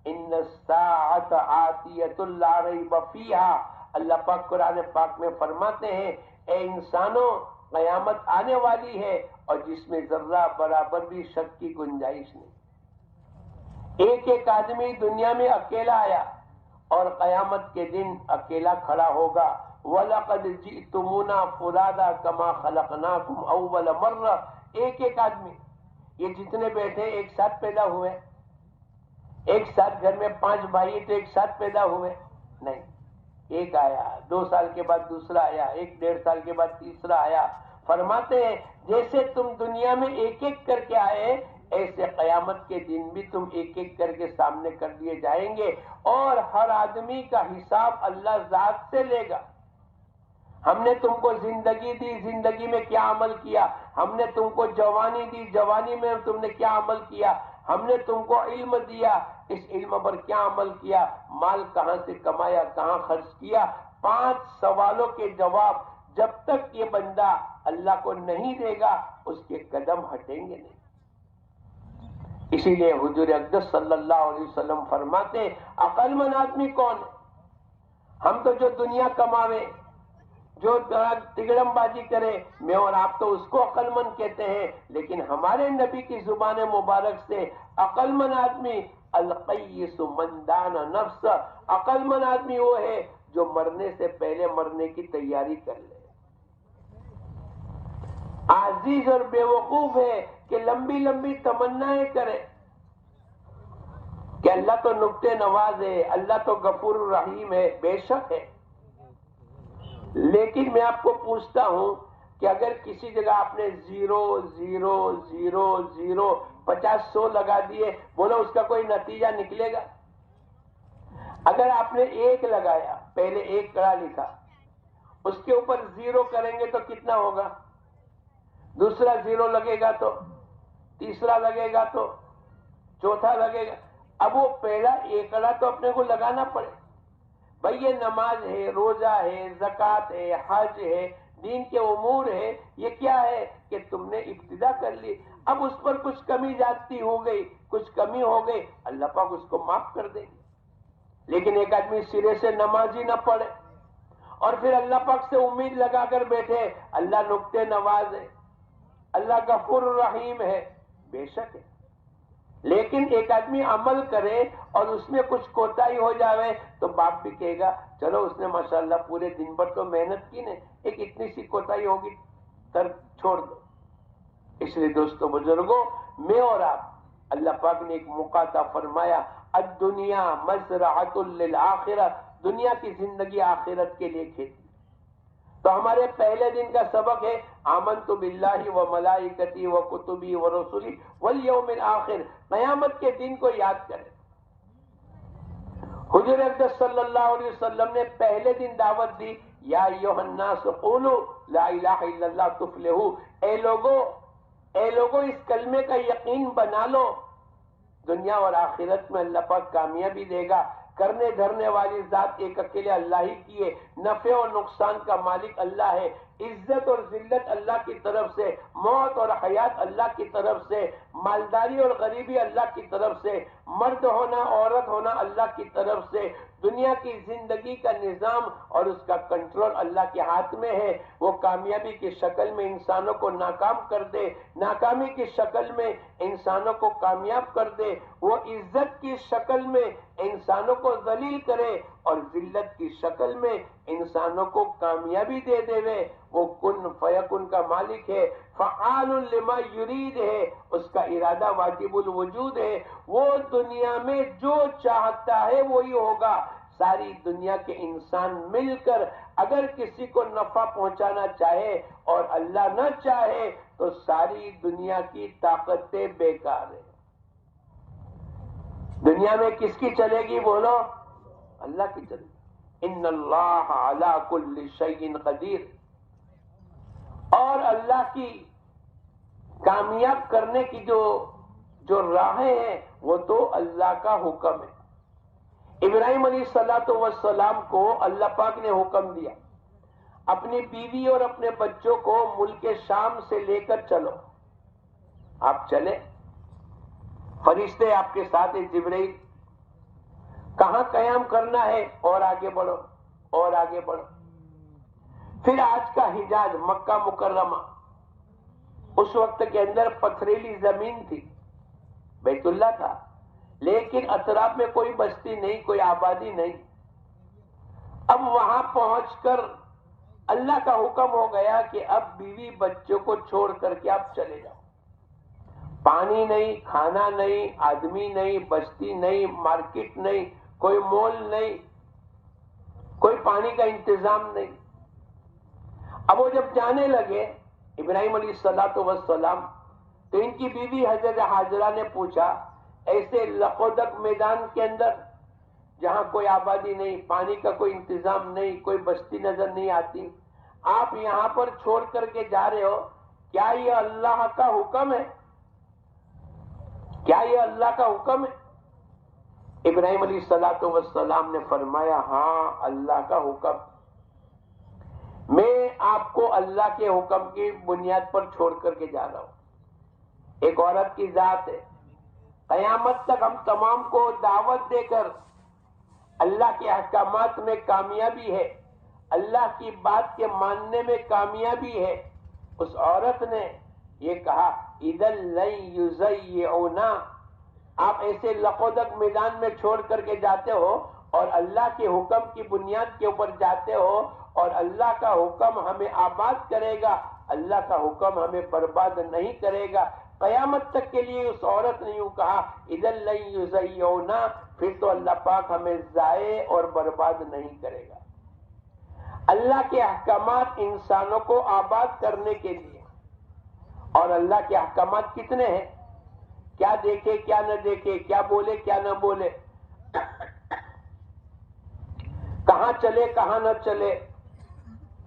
ان الساعۃ آتیۃ لا ریب فیہا، اللہ پاک قرآن پاک میں فرماتے ہیں اے انسانوں قیامت آنے والی ہے اور جس میں ذرہ برابر بھی شک کی گنجائش نہیں۔ ایک ایک آدمی دنیا میں اکیلا آیا اور قیامت کے دن اکیلا کھڑا ہوگا۔ وَلَقَدْ جِئْتُمُونَا فُرَادَىٰ كَمَا خَلَقْنَاكُمْ أَوَّلَ مَرَّةٍ، ایک ایک آدمی، یہ جتنے بیٹھے ایک ساتھ پیدا ہوئے؟ ایک ساتھ گھر میں 5 بھائی تو ایک ساتھ پیدا ہوئے؟ نہیں، ایک آیا، 2 سال کے بعد دوسرا آیا، 1.5 سال کے بعد تیسرا آیا۔ فرماتے ہیں جیسے تم دنیا میں ایک ایک کر کے آئے، ایسے قیامت کے دن بھی تم ایک ایک کر کے سامنے کر دیے جائیں گے، اور ہر آدمی کا حساب اللہ ذات سے لے گا۔ ہم نے تم کو زندگی دی، زندگی میں کیا عمل کیا؟ ہم نے تم کو جوانی دی، جوانی میں تم نے کیا عمل کیا؟ ہم نے تم کو علم دیا، اس علم پر کیا عمل کیا؟ مال کہاں سے کمایا، کہاں خرچ کیا؟ 5 سوالوں کے جواب جب تک یہ بندہ اللہ کو نہیں دے گا اس کے قدم ہٹیں گے نہیں۔ اسی لیے حضور اقدس صلی اللہ علیہ وسلم فرماتے ہیں عقل مند آدمی کون ہے؟ ہم تو جو دنیا کماوے، جو تگڑم بازی کرے، میں اور آپ تو اس کو عقل مند کہتے ہیں، لیکن ہمارے نبی کی زبان مبارک سے عقل مند آدمی القیس من دان نفس، عقل مند آدمی وہ ہے جو مرنے سے پہلے مرنے کی تیاری کر لے۔ عزیز اور بے وقوف ہے کہ لمبی لمبی تمنائیں کرے کہ اللہ تو نکتے نواز ہے، اللہ تو غفور الرحیم ہے، بے شک ہے، لیکن میں آپ کو پوچھتا ہوں کہ اگر کسی جگہ آپ نے 0 0 0 0 50 100 لگا دیے، بولو اس کا کوئی نتیجہ نکلے گا؟ اگر آپ نے 1 لگایا، پہلے 1 کڑا لکھا، اس کے اوپر 0 کریں گے تو کتنا ہوگا؟ دوسرا 0 لگے گا تو تیسرا لگے گا تو چوتھا لگے گا۔ اب وہ پہلا 1 کڑا تو اپنے کو لگانا پڑے۔ بھئی یہ نماز ہے، روزہ ہے، زکوٰۃ ہے، حج ہے، دین کے امور ہے، یہ کیا ہے کہ تم نے ابتدا کر لی، اب اس پر کچھ کمی جاتی ہو گئی، کچھ کمی ہو گئی، اللہ پاک اس کو معاف کر دے گی۔ لیکن ایک آدمی سرے سے نماز ہی نہ پڑھے اور پھر اللہ پاک سے امید لگا کر بیٹھے اللہ نکتے نواز ہے، اللہ غفور الرحیم ہے، بے شک ہے، لیکن ایک آدمی عمل کرے اور اس میں کچھ کوتاہی ہو جاوے تو باپ بھی کہے گا چلو اس نے ماشاءاللہ پورے دن بھر تو محنت کی نے، ایک اتنی سی کوتاہی ہوگی کر چھوڑ دو۔ اس لیے دوستو بزرگوں، میں اور آپ، اللہ پاک نے ایک موقع عطا فرمایا، الدنیا مزرعۃ للآخرہ، دنیا کی زندگی آخرت کے لیے کھیتی۔ تو ہمارے پہلے دن کا سبق ہے آمنت باللہ و ملائکتی و کتبی و رسولی والیوم الآخر، قیامت کے دن کو یاد کریں۔ حضور اقدس صلی اللہ علیہ وسلم نے پہلے دن دعوت دی، یا ایھا الناس قولوا لا الہ الا اللہ تفلحوا، اے لوگو اس کلمے کا یقین بنا لو، دنیا اور آخرت میں اللہ پاک کامیابی دے گا۔ کرنے دھرنے والی ذات ایک اکیلے اللہ ہی کی ہے، نفع اور نقصان کا مالک اللہ ہے، عزت اور ذلت اللہ کی طرف سے، موت اور حیات اللہ کی طرف سے، مالداری اور غریبی اللہ کی طرف سے، مرد ہونا عورت ہونا اللہ کی طرف سے، دنیا کی زندگی کا نظام اور اس کا کنٹرول اللہ کے ہاتھ میں ہے۔ وہ کامیابی کی شکل میں انسانوں کو ناکام کر دے، ناکامی کی شکل میں انسانوں کو کامیاب کر دے، وہ عزت کی شکل میں انسانوں کو ذلیل کرے اور ذلت کی شکل میں انسانوں کو کامیابی دے دے۔ وہ کن فیکن کا مالک ہے، فعال لما یرید ہے، اس کا ارادہ واجب الوجود ہے، وہ دنیا میں جو چاہتا ہے وہی ہوگا۔ ساری دنیا کے انسان مل کر اگر کسی کو نفع پہنچانا چاہے اور اللہ نہ چاہے تو ساری دنیا کی طاقتیں بیکار ہیں۔ دنیا میں کس کی چلے گی بولو؟ اللہ کی چلے گی۔ ان اللہ علی کل شیء قدیر، اور اللہ کی کامیاب کرنے کی جو راہیں ہیں وہ تو اللہ کا حکم ہے۔ ابراہیم علیہ السلام کو اللہ پاک نے حکم دیا اپنی بیوی اور اپنے بچوں کو ملک شام سے لے کر چلو، آپ چلے، فرشتے آپ کے ساتھ، جبرائیل، کہاں قیام کرنا ہے، اور آگے بڑھو اور آگے بڑھو۔ پھر آج کا حجاز، مکہ مکرمہ، اس وقت کے اندر پتھریلی زمین تھی، بیت اللہ تھا، لیکن اطراف میں کوئی بستی نہیں، کوئی آبادی نہیں۔ اب وہاں پہنچ کر اللہ کا حکم ہو گیا کہ اب بیوی بچوں کو چھوڑ کر کے آپ چلے جاؤ۔ پانی نہیں، کھانا نہیں، آدمی نہیں، بستی نہیں، مارکیٹ نہیں، کوئی مول نہیں، کوئی پانی کا انتظام نہیں۔ اب وہ جب جانے لگے ابراہیم علیہ السلام، تو ان کی بیوی حضرت ہاجرہ نے پوچھا، ایسے لقودق میدان کے اندر جہاں کوئی آبادی نہیں، پانی کا کوئی انتظام نہیں، کوئی بستی نظر نہیں آتی، آپ یہاں پر چھوڑ کر کے جا رہے ہو، کیا یہ اللہ کا حکم ہے؟ کیا یہ اللہ کا حکم ہے؟ ابراہیم علیہ السلام نے فرمایا، ہاں اللہ کا حکم، میں آپ کو اللہ کے حکم کی بنیاد پر چھوڑ کر کے جا رہا ہوں۔ ایک عورت کی ذات ہے، قیامت تک ہم تمام کو دعوت دے کر اللہ کے احکامات میں کامیابی ہے، اللہ کی بات کے ماننے میں کامیابی ہے۔ اس عورت نے یہ کہا، اِذًا لَن يُضَيِّعُونَا، آپ ایسے لقودق میدان میں چھوڑ کر کے جاتے ہو اور اللہ کے حکم کی بنیاد کے اوپر جاتے ہو، اور اللہ کا حکم ہمیں آباد کرے گا، اللہ کا حکم ہمیں برباد نہیں کرے گا۔ قیامت تک کے لیے اس عورت نے یوں کہا، اِذًا لَن يُضَيِّعُونَا، پھر تو اللہ پاک ہمیں ضائع اور برباد نہیں کرے گا۔ اللہ کے احکامات انسانوں کو آباد کرنے کے لیے، اور اللہ کے احکامات کتنے ہیں؟ کیا دیکھے کیا نہ دیکھے، کیا بولے کیا نہ بولے، کہاں چلے کہاں نہ چلے،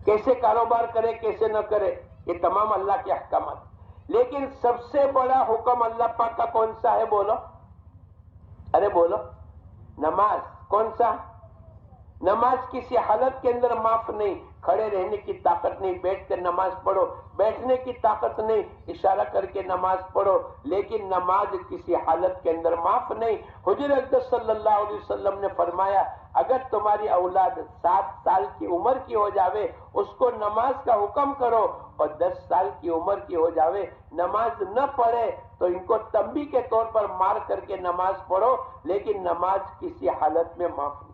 کیسے کاروبار کرے کیسے نہ کرے، یہ تمام اللہ کے احکامات۔ لیکن سب سے بڑا حکم اللہ پاک کا کون سا ہے؟ بولو، ارے بولو، نماز۔ کون سا؟ نماز کسی حالت کے اندر معاف نہیں، کھڑے رہنے کی طاقت نہیں، بیٹھ کر نماز پڑھو، بیٹھنے کی طاقت نہیں، اشارہ کر کے نماز پڑھو، لیکن نماز کسی حالت کے اندر معاف نہیں۔ حضور اقدس صلی اللہ علیہ وسلم نے فرمایا، اگر تمہاری اولاد 7 سال کی عمر کی ہو جاوے، اس کو نماز کا حکم کرو، اور 10 سال کی عمر کی ہو جاوے نماز نہ پڑھے تو ان کو تنبیہ کے طور پر مار کر کے نماز پڑھو، لیکن نماز کسی حالت میں معاف نہیں۔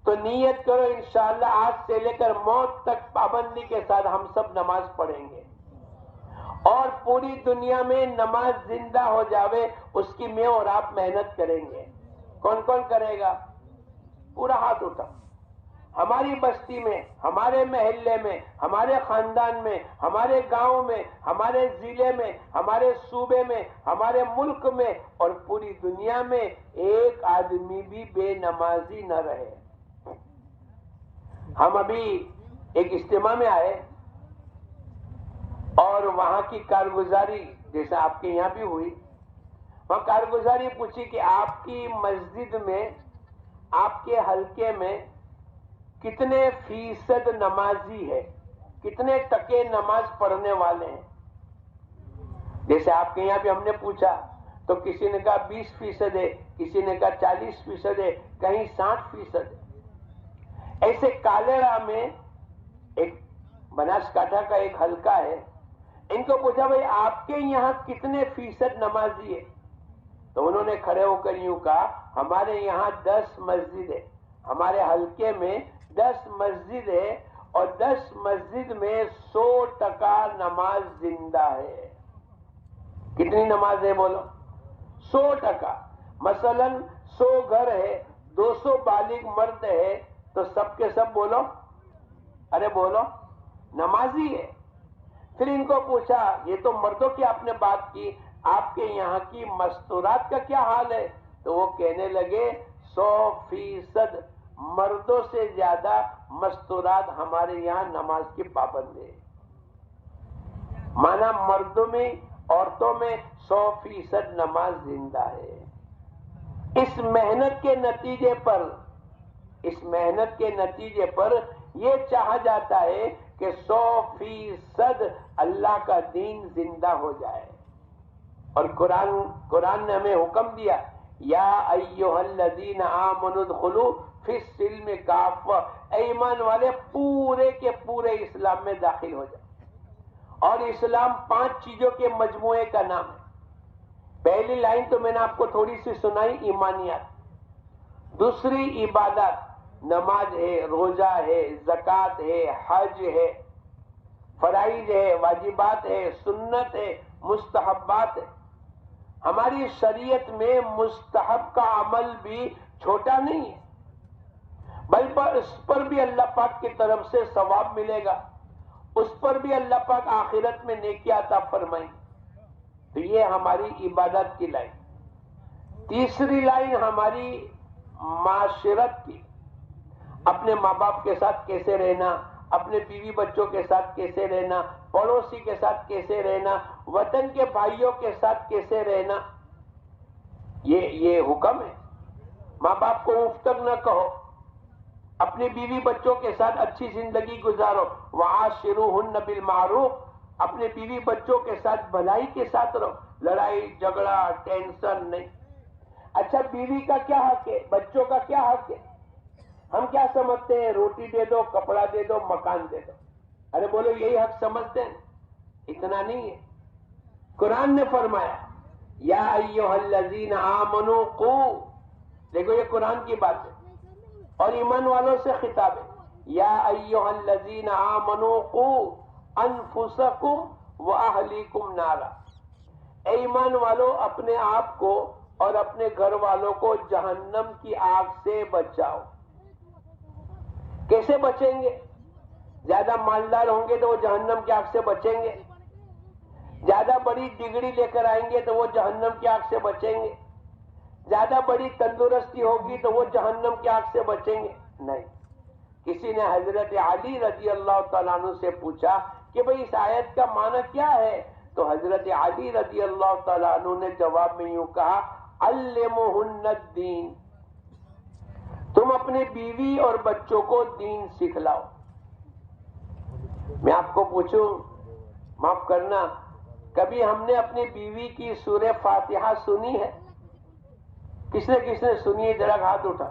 تو نیت کرو، انشاءاللہ آج سے لے کر موت تک پابندی کے ساتھ ہم سب نماز پڑھیں گے، اور پوری دنیا میں نماز زندہ ہو جاوے اس کی میں اور آپ محنت کریں گے۔ کون کون کرے گا؟ پورا ہاتھ اٹھا۔ ہماری بستی میں، ہمارے محلے میں، ہمارے خاندان میں، ہمارے گاؤں میں، ہمارے ضلع میں، ہمارے صوبے میں، ہمارے ملک میں، اور پوری دنیا میں ایک آدمی بھی بے نمازی نہ رہے۔ ہم ابھی ایک اجتماع میں آئے، اور وہاں کی کارگزاری جیسا آپ کے یہاں بھی ہوئی، وہاں کارگزاری پوچھی کہ آپ کی مسجد میں، آپ کے حلقے میں کتنے فیصد نمازی ہے، کتنے ٹکے نماز پڑھنے والے ہیں؟ جیسے آپ کے یہاں بھی ہم نے پوچھا تو کسی نے کہا 20% ہے، کسی نے کہا 40% ہے، کہیں 60% ہے۔ ایسے کالڑا میں ایک بناسکانٹھا کا ایک حلقہ ہے، ان کو پوچھا بھائی آپ کے یہاں کتنے فیصد نمازی ہے؟ تو انہوں نے کھڑے ہو کر یوں کہا، ہمارے یہاں 10 مسجد ہے، ہمارے حلقے میں 10 مسجد ہے، اور 10 مسجد میں 100% نماز زندہ ہے۔ کتنی نماز ہے بولو؟ 100%۔ مثلا 100 گھر ہے، 200 بالغ مرد ہے، تو سب کے سب بولو، ارے بولو، نمازی ہے۔ پھر ان کو پوچھا، یہ تو مردوں کی آپ نے بات کی، آپ کے یہاں کی مستورات کا کیا حال ہے؟ تو وہ کہنے لگے 100% مردوں سے زیادہ مستورات ہمارے یہاں نماز کی پابند ہے۔ مانا مردوں میں، عورتوں میں 100% نماز زندہ ہے۔ اس محنت کے نتیجے پر یہ چاہا جاتا ہے کہ 100% اللہ کا دین زندہ ہو جائے۔ اور قرآن نے ہمیں حکم دیا یا ایھا الذین آمنوا ادخلوا فی السلم کافہ، اے ایمان والے پورے کے پورے اسلام میں داخل ہو جائے۔ اور اسلام 5 چیزوں کے مجموعے کا نام ہے۔ پہلی لائن تو میں نے آپ کو تھوڑی سی سنائی، ایمانیات۔ دوسری عبادات، نماز ہے، روزہ ہے، زکوٰۃ ہے، حج ہے، فرائض ہے، واجبات ہے، سنت ہے، مستحبات ہے۔ ہماری شریعت میں مستحب کا عمل بھی چھوٹا نہیں ہے، بلکہ اس پر بھی اللہ پاک کی طرف سے ثواب ملے گا، اس پر بھی اللہ پاک آخرت میں نیکی عطا فرمائیں۔ تو یہ ہماری عبادت کی لائن۔ تیسری لائن ہماری معاشرت کی، اپنے ماں باپ کے ساتھ کیسے رہنا، اپنے بیوی بچوں کے ساتھ کیسے رہنا، پڑوسی کے ساتھ کیسے رہنا، وطن کے بھائیوں کے ساتھ کیسے رہنا، یہ حکم ہے۔ ماں باپ کو اف تک نہ کہو، اپنے بیوی بچوں کے ساتھ اچھی زندگی گزارو، وعاشروہن بالمعروف، اپنے بیوی بچوں کے ساتھ بھلائی کے ساتھ رہو، لڑائی جھگڑا ٹینشن نہیں۔ اچھا، بیوی کا کیا حق ہے، بچوں کا کیا حق ہے؟ ہم کیا سمجھتے ہیں؟ روٹی دے دو، کپڑا دے دو، مکان دے دو۔ ارے بولو، یہی حق سمجھتے ہیں؟ اتنا نہیں ہے۔ قرآن نے فرمایا یا ایھا الذین آمنوا قوا، دیکھو یہ قرآن کی بات ہے اور ایمان والوں سے خطاب ہے۔ یا ایھا الذین آمنوا قوا انفسکم واہلیکم نارا، اے ایمان والو اپنے آپ کو اور اپنے گھر والوں کو جہنم کی آگ سے بچاؤ۔ کیسے بچیں گے؟ زیادہ مالدار ہوں گے تو وہ جہنم کی آگ سے بچیں گے، زیادہ بڑی ڈگری لے کر آئیں گے تو وہ جہنم کی آگ سے بچیں گے، زیادہ بڑی تندرستی ہوگی تو وہ جہنم کی آگ سے بچیں گے؟ نہیں۔ کسی نے حضرت علی رضی اللہ تعالیٰ عنہ سے پوچھا کہ بھئی اس آیت کا معنی کیا ہے؟ تو حضرت علی رضی اللہ تعالیٰ عنہ نے جواب میں یوں کہا علمہن الدین، تم اپنے بیوی اور بچوں کو دین سکھلاؤ۔ میں آپ کو پوچھوں، معاف کرنا، کبھی ہم نے اپنی بیوی کی سورہ فاتحہ سنی ہے؟ کس نے سنی ہے؟ ذرا ہاتھ اٹھا،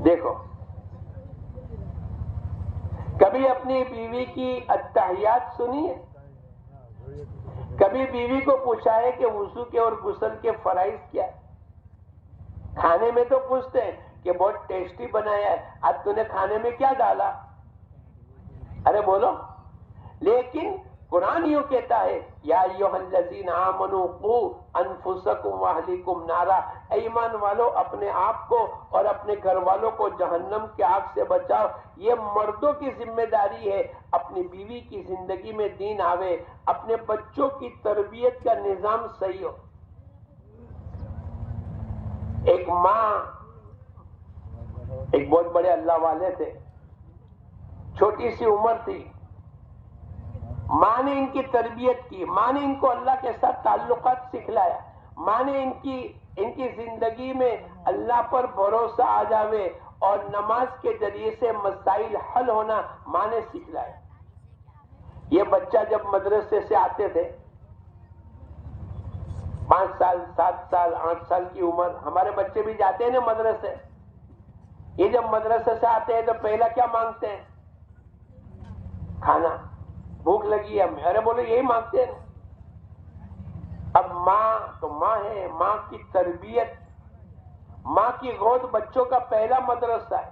دیکھو۔ کبھی اپنی بیوی کی التحیات سنی ہے؟ کبھی بیوی کو پوچھا ہے کہ وضو کے اور غسل کے فرائض کیا ہے؟ کھانے میں تو پوچھتے ہیں کہ بہت ٹیسٹی بنایا ہے، آج تو نے کھانے میں کیا ڈالا؟ ارے بولو۔ لیکن قرآن یوں کہتا ہے یا ایھا الذین آمنوا قوا انفسکم واہلیکم نارا، اے ایمان والو اپنے آپ کو اور اپنے گھر والوں کو جہنم کی آگ سے بچاؤ۔ یہ مردوں کی ذمہ داری ہے، اپنی بیوی کی زندگی میں دین آوے، اپنے بچوں کی تربیت کا نظام صحیح ہو۔ ایک ماں، ایک بہت بڑے اللہ والے تھے، چھوٹی سی عمر تھی، ماں نے ان کی تربیت کی، ماں نے ان کو اللہ کے ساتھ تعلقات سکھلایا، ماں نے ان کی زندگی میں اللہ پر بھروسہ آ جاوے اور نماز کے ذریعے سے مسائل حل ہونا ماں نے سکھلایا۔ یہ بچہ جب مدرسے سے آتے تھے، 5 سال 7 سال 8 سال کی عمر، ہمارے بچے بھی جاتے ہیں نا مدرسے، یہ جب مدرسے سے آتے ہیں تو پہلا کیا مانگتے ہیں؟ کھانا، بھوک لگی ہے ہمیں، ارے بولو یہی مانگتے ہیں۔ اب ماں تو ماں ہے، ماں کی تربیت، ماں کی گود بچوں کا پہلا مدرسہ ہے۔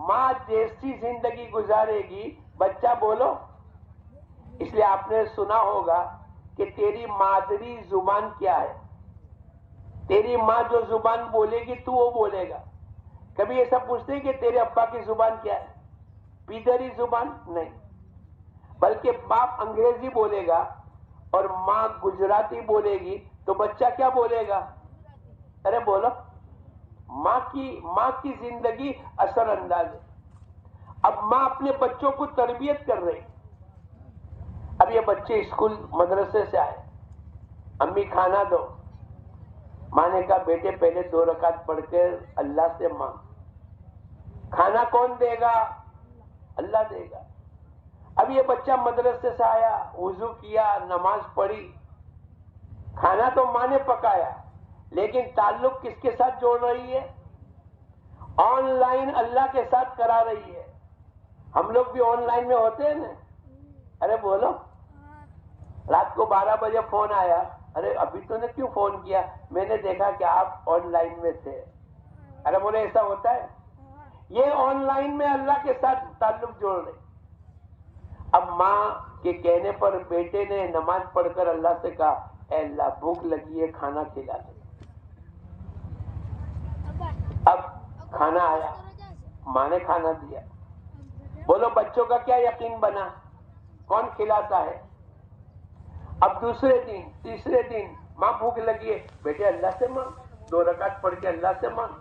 ماں جیسی زندگی گزارے گی بچہ بولو۔ اس لیے آپ نے سنا ہوگا کہ تیری مادری زبان کیا ہے، تیری ماں جو زبان بولے گی تو وہ بولے گا۔ کبھی ایسا پوچھتے ہیں کہ تیرے ابا کی زبان کیا ہے؟ پیدری زبان نہیں، بلکہ باپ انگریزی بولے گا اور ماں گجراتی بولے گی تو بچہ کیا بولے گا؟ ارے بولو۔ ماں کی زندگی اثر انداز ہے۔ اب ماں اپنے بچوں کو تربیت کر رہی، اب یہ بچے اسکول مدرسے سے آئے، امی کھانا دو، ماں نے کہا بیٹے پہلے 2 رکعت پڑھ کر اللہ سے مانگ۔ کھانا کون دے گا؟ اللہ دے گا۔ اب یہ بچہ مدرسے سے آیا، وضو کیا، نماز پڑھی، کھانا تو ماں نے پکایا، لیکن تعلق کس کے ساتھ جوڑ رہی ہے؟ آن لائن اللہ کے ساتھ کرا رہی ہے۔ ہم لوگ بھی آن لائن میں ہوتے ہیں نا، ارے بولو، رات کو 12 بجے فون آیا، ارے ابھی تو نے کیوں فون کیا؟ میں نے دیکھا کہ آپ آن لائن میں تھے۔ ارے بولے ایسا ہوتا ہے؟ یہ آن لائن میں اللہ کے ساتھ تعلق جوڑ رہے۔ اب ماں کے کہنے پر بیٹے نے نماز پڑھ کر اللہ سے کہا، اے اللہ بھوک لگی ہے، کھانا کھلا دے۔ اب کھانا آیا، ماں نے کھانا دیا۔ بولو بچوں کا کیا یقین بنا؟ کون کھلاتا ہے؟ اب دوسرے دن، تیسرے دن، ماں بھوک لگی ہے، بیٹے اللہ سے مانگ، 2 رکعت پڑھ کے اللہ سے مانگ۔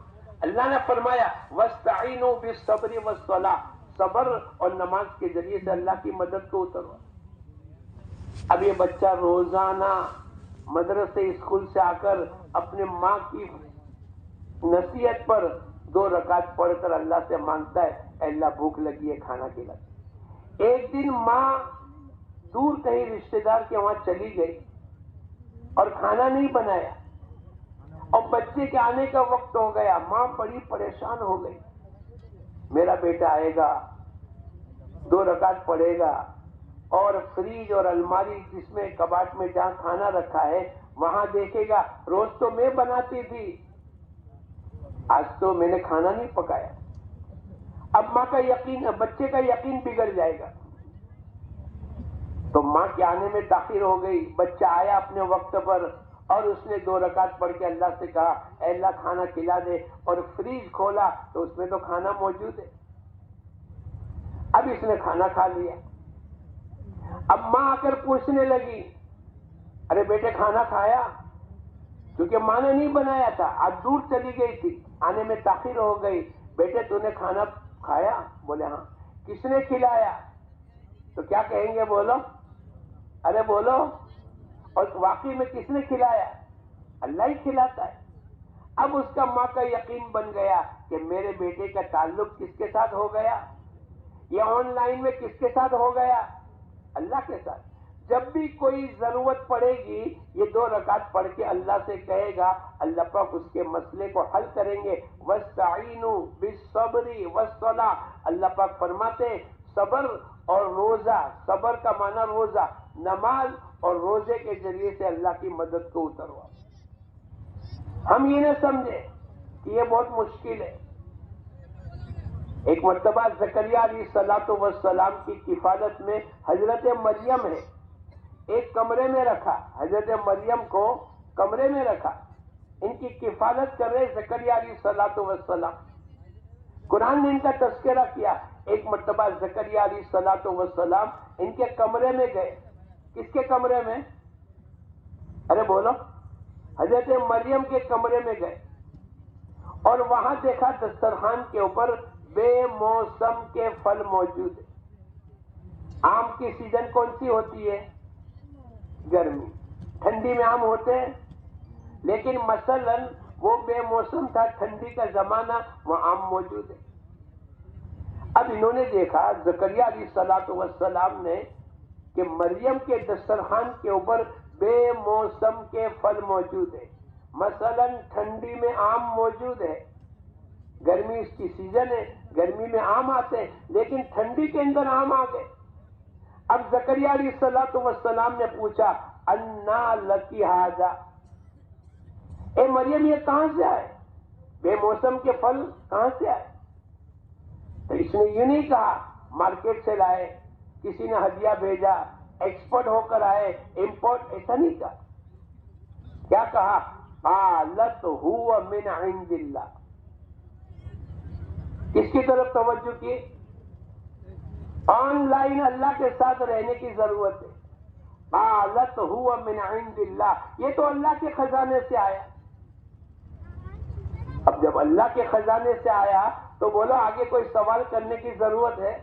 اللہ نے فرمایا وَاسْتَعِينُوا بِالصَّبْرِ وَالصَّلَاةِ، صبر اور نماز کے ذریعے سے اللہ کی مدد کو اتروا۔ اب یہ بچہ روزانہ مدرسے اسکول سے آ کر اپنے ماں کی نصیحت پر 2 رکعت پڑھ کر اللہ سے مانگتا ہے، اے اللہ بھوک لگی ہے، کھانا کھلا۔ ایک دن ماں دور کہیں رشتے دار کے وہاں چلی گئی اور کھانا نہیں بنایا، اور بچے کے آنے کا وقت ہو گیا، ماں بڑی پریشان ہو گئی۔ میرا بیٹا آئے گا، 2 رکعت پڑھے گا، اور فریج اور الماری جس میں کباٹ میں جہاں کھانا رکھا ہے وہاں دیکھے گا، روز تو میں بناتی تھی، آج تو میں نے کھانا نہیں پکایا۔ اب ماں کا یقین، بچے کا یقین بگڑ جائے گا۔ تو ماں کے آنے میں تاخیر ہو گئی، بچہ آیا اپنے وقت پر، اور اس نے 2 رکعت پڑھ کے اللہ سے کہا، اے اللہ کھانا کھلا دے، اور فریج کھولا تو اس میں تو کھانا موجود ہے۔ اب اس نے کھانا کھا لیا۔ اب ماں آ کر پوچھنے لگی، ارے بیٹے کھانا کھایا؟ کیونکہ ماں نے نہیں بنایا تھا، آج دور چلی گئی تھی، آنے میں تاخیر ہو گئی، بیٹے تو نے کھانا کھایا؟ بولے ہاں۔ کس نے کھلایا؟ تو کیا کہیں گے بولو؟ ارے بولو، اور واقعی میں کس نے کھلایا؟ اللہ ہی کھلاتا ہے۔ اب اس کا ماں کا یقین بن گیا کہ میرے بیٹے کا تعلق کس کے ساتھ ہو گیا؟ یہ آن لائن میں کس کے ساتھ ہو گیا؟ اللہ کے ساتھ۔ جب بھی کوئی ضرورت پڑے گی، یہ 2 رکعت پڑھ کے اللہ سے کہے گا، اللہ پاک اس کے مسئلے کو حل کریں گے۔ وَاسْتَعِينُوا بِالصَّبْرِ وَالصَّلَاةِ، اللہ پاک فرماتے صبر اور روزہ، صبر کا معنی روزہ، نماز اور روزے کے ذریعے سے اللہ کی مدد کو اتروا۔ ہم یہ نہ سمجھے کہ یہ بہت مشکل ہے۔ ایک مرتبہ زکریا علیہ السلام کی کفالت میں حضرت مریم ہے، ایک کمرے میں رکھا، حضرت مریم کو کمرے میں رکھا، ان کی کفالت کر رہے زکریا علیہ السلام۔ قرآن نے ان کا تذکرہ کیا۔ ایک مرتبہ زکریا علیہ السلام ان کے کمرے میں گئے۔ کس کے کمرے میں؟ ارے بولو، حضرت مریم کے کمرے میں گئے، اور وہاں دیکھا دسترخوان کے اوپر بے موسم کے پھل موجود ہیں۔ آم کی سیزن کون سی ہوتی ہے؟ گرمی۔ ٹھنڈی میں آم ہوتے ہیں، لیکن مثلاً وہ بے موسم تھا، ٹھنڈی کا زمانہ، وہ آم موجود ہے۔ اب انہوں نے دیکھا زکریا علیہ السلام نے کہ مریم کے دسترخوان کے اوپر بے موسم کے پھل موجود ہیں، مثلاً ٹھنڈی میں آم موجود ہے، گرمی اس کی سیزن ہے، گرمی میں آم آتے ہیں، لیکن ٹھنڈی کے اندر آم آ گئے۔ اب زکریا علیہ السلام نے پوچھا، اَنَّا لَكِ هَذَا، اے مریم یہ کہاں سے آئے؟ بے موسم کے پھل کہاں سے آئے؟ تو اس نے یہ نہیں کہا مارکیٹ سے لائے، کسی نے ہدیہ بھیجا، ایکسپورٹ ہو کر آئے، امپورٹ، ایسا نہیں کہا۔ کیا کہا؟ قالت هو من عند اللہ۔ کس کی طرف توجہ کی؟ آن لائن اللہ کے ساتھ رہنے کی ضرورت ہے۔ قالت هو من عند اللہ، یہ تو اللہ کے خزانے سے آیا۔ اب جب اللہ کے خزانے سے آیا تو بولو آگے کوئی سوال کرنے کی ضرورت ہے؟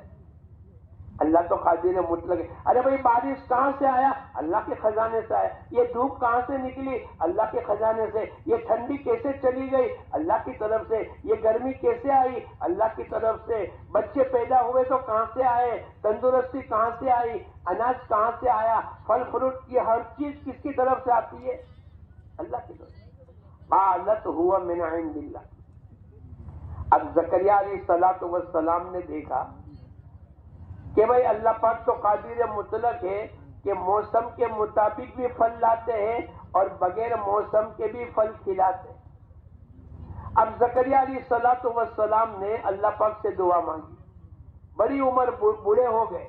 اللہ تو قادر مطلق ہے. ارے بھائی بارش کہاں سے آیا؟ اللہ کے خزانے سے آیا. یہ دھوپ کہاں سے نکلی؟ اللہ کے خزانے سے. یہ ٹھنڈی کیسے چلی گئی؟ اللہ کی طرف سے. یہ گرمی کیسے آئی؟ اللہ کی طرف سے. بچے پیدا ہوئے تو کہاں سے آئے؟ تندرستی کہاں سے آئی؟ اناج کہاں سے آیا؟ پھل فروٹ کی ہر چیز کس کی طرف سے آتی ہے؟ اللہ کی طرف سے. قالت هو من عند اللہ. اب زکریا علیہ السلام نے دیکھا کہ بھائی اللہ پاک تو قادر مطلق ہے کہ موسم کے مطابق بھی پھل لاتے ہیں اور بغیر موسم کے بھی پھل کھلاتے ہیں. اب زکریا علیہ السلام نے اللہ پاک سے دعا مانگی. بڑی عمر بوڑھے ہو گئے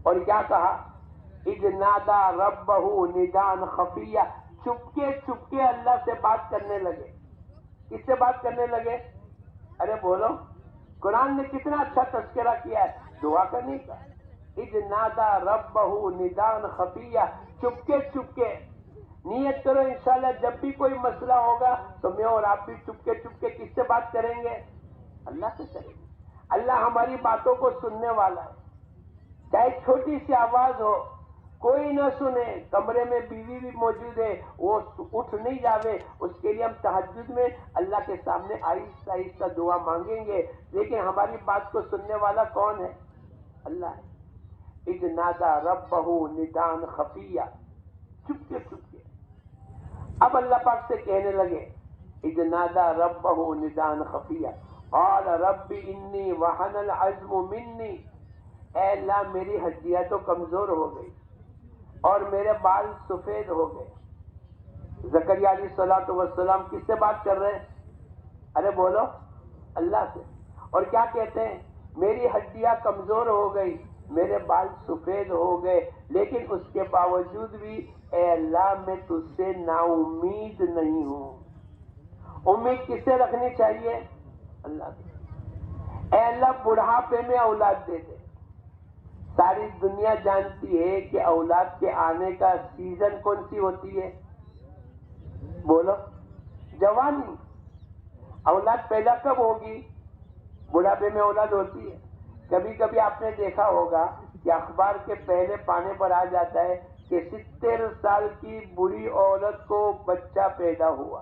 اور کیا کہا؟ اذ نادا ربہ نداء خفیہ. چپکے چپکے اللہ سے بات کرنے لگے. کس سے بات کرنے لگے؟ ارے بولو. قرآن نے کتنا اچھا تذکرہ کیا ہے دعا کرنے کا. اذ نادا ربہ نداء خفیہ. چپکے چپکے. نیت کرو انشاءاللہ جب بھی کوئی مسئلہ ہوگا تو میں اور آپ بھی چپکے چپکے کس سے بات کریں گے؟ اللہ سے کریں گے. اللہ ہماری باتوں کو سننے والا ہے. چاہے چھوٹی سی آواز ہو کوئی نہ سنے، کمرے میں بیوی بھی موجود ہے وہ اٹھ نہیں جاوے، اس کے لیے ہم تہجد میں اللہ کے سامنے آہستہ آہستہ دعا مانگیں گے، لیکن ہماری بات کو سننے والا کون ہے؟ اللہ ہے. اذ نادا ربہ نداء خفیہ. چپکے چپکے. اب اللہ پاک سے کہنے لگے اذ نادا ربہ نداء خفیہ قال رب انی وہن العظم منی. اے اللہ میری ہڈیاں تو کمزور ہو گئی اور میرے بال سفید ہو گئے. زکریا علیہ السلام کس سے بات کر رہے ہیں؟ ارے بولو. اللہ سے. اور کیا کہتے ہیں؟ میری ہڈیاں کمزور ہو گئی، میرے بال سفید ہو گئے، لیکن اس کے باوجود بھی اے اللہ میں تجھ سے نا امید نہیں ہوں. امید کس سے رکھنی چاہیے؟ اللہ سے. اے اللہ بڑھاپے میں اولاد دے دے. ساری دنیا جانتی ہے کہ اولاد کے آنے کا سیزن کون سی ہوتی ہے؟ بولو. جوانی. اولاد پیدا کب ہوگی؟ بڑھاپے میں اولاد ہوتی ہے. کبھی کبھی آپ نے دیکھا ہوگا کہ اخبار کے پہلے پانے پر آ جاتا ہے کہ 70 سال کی بوڑھی عورت کو بچہ پیدا ہوا.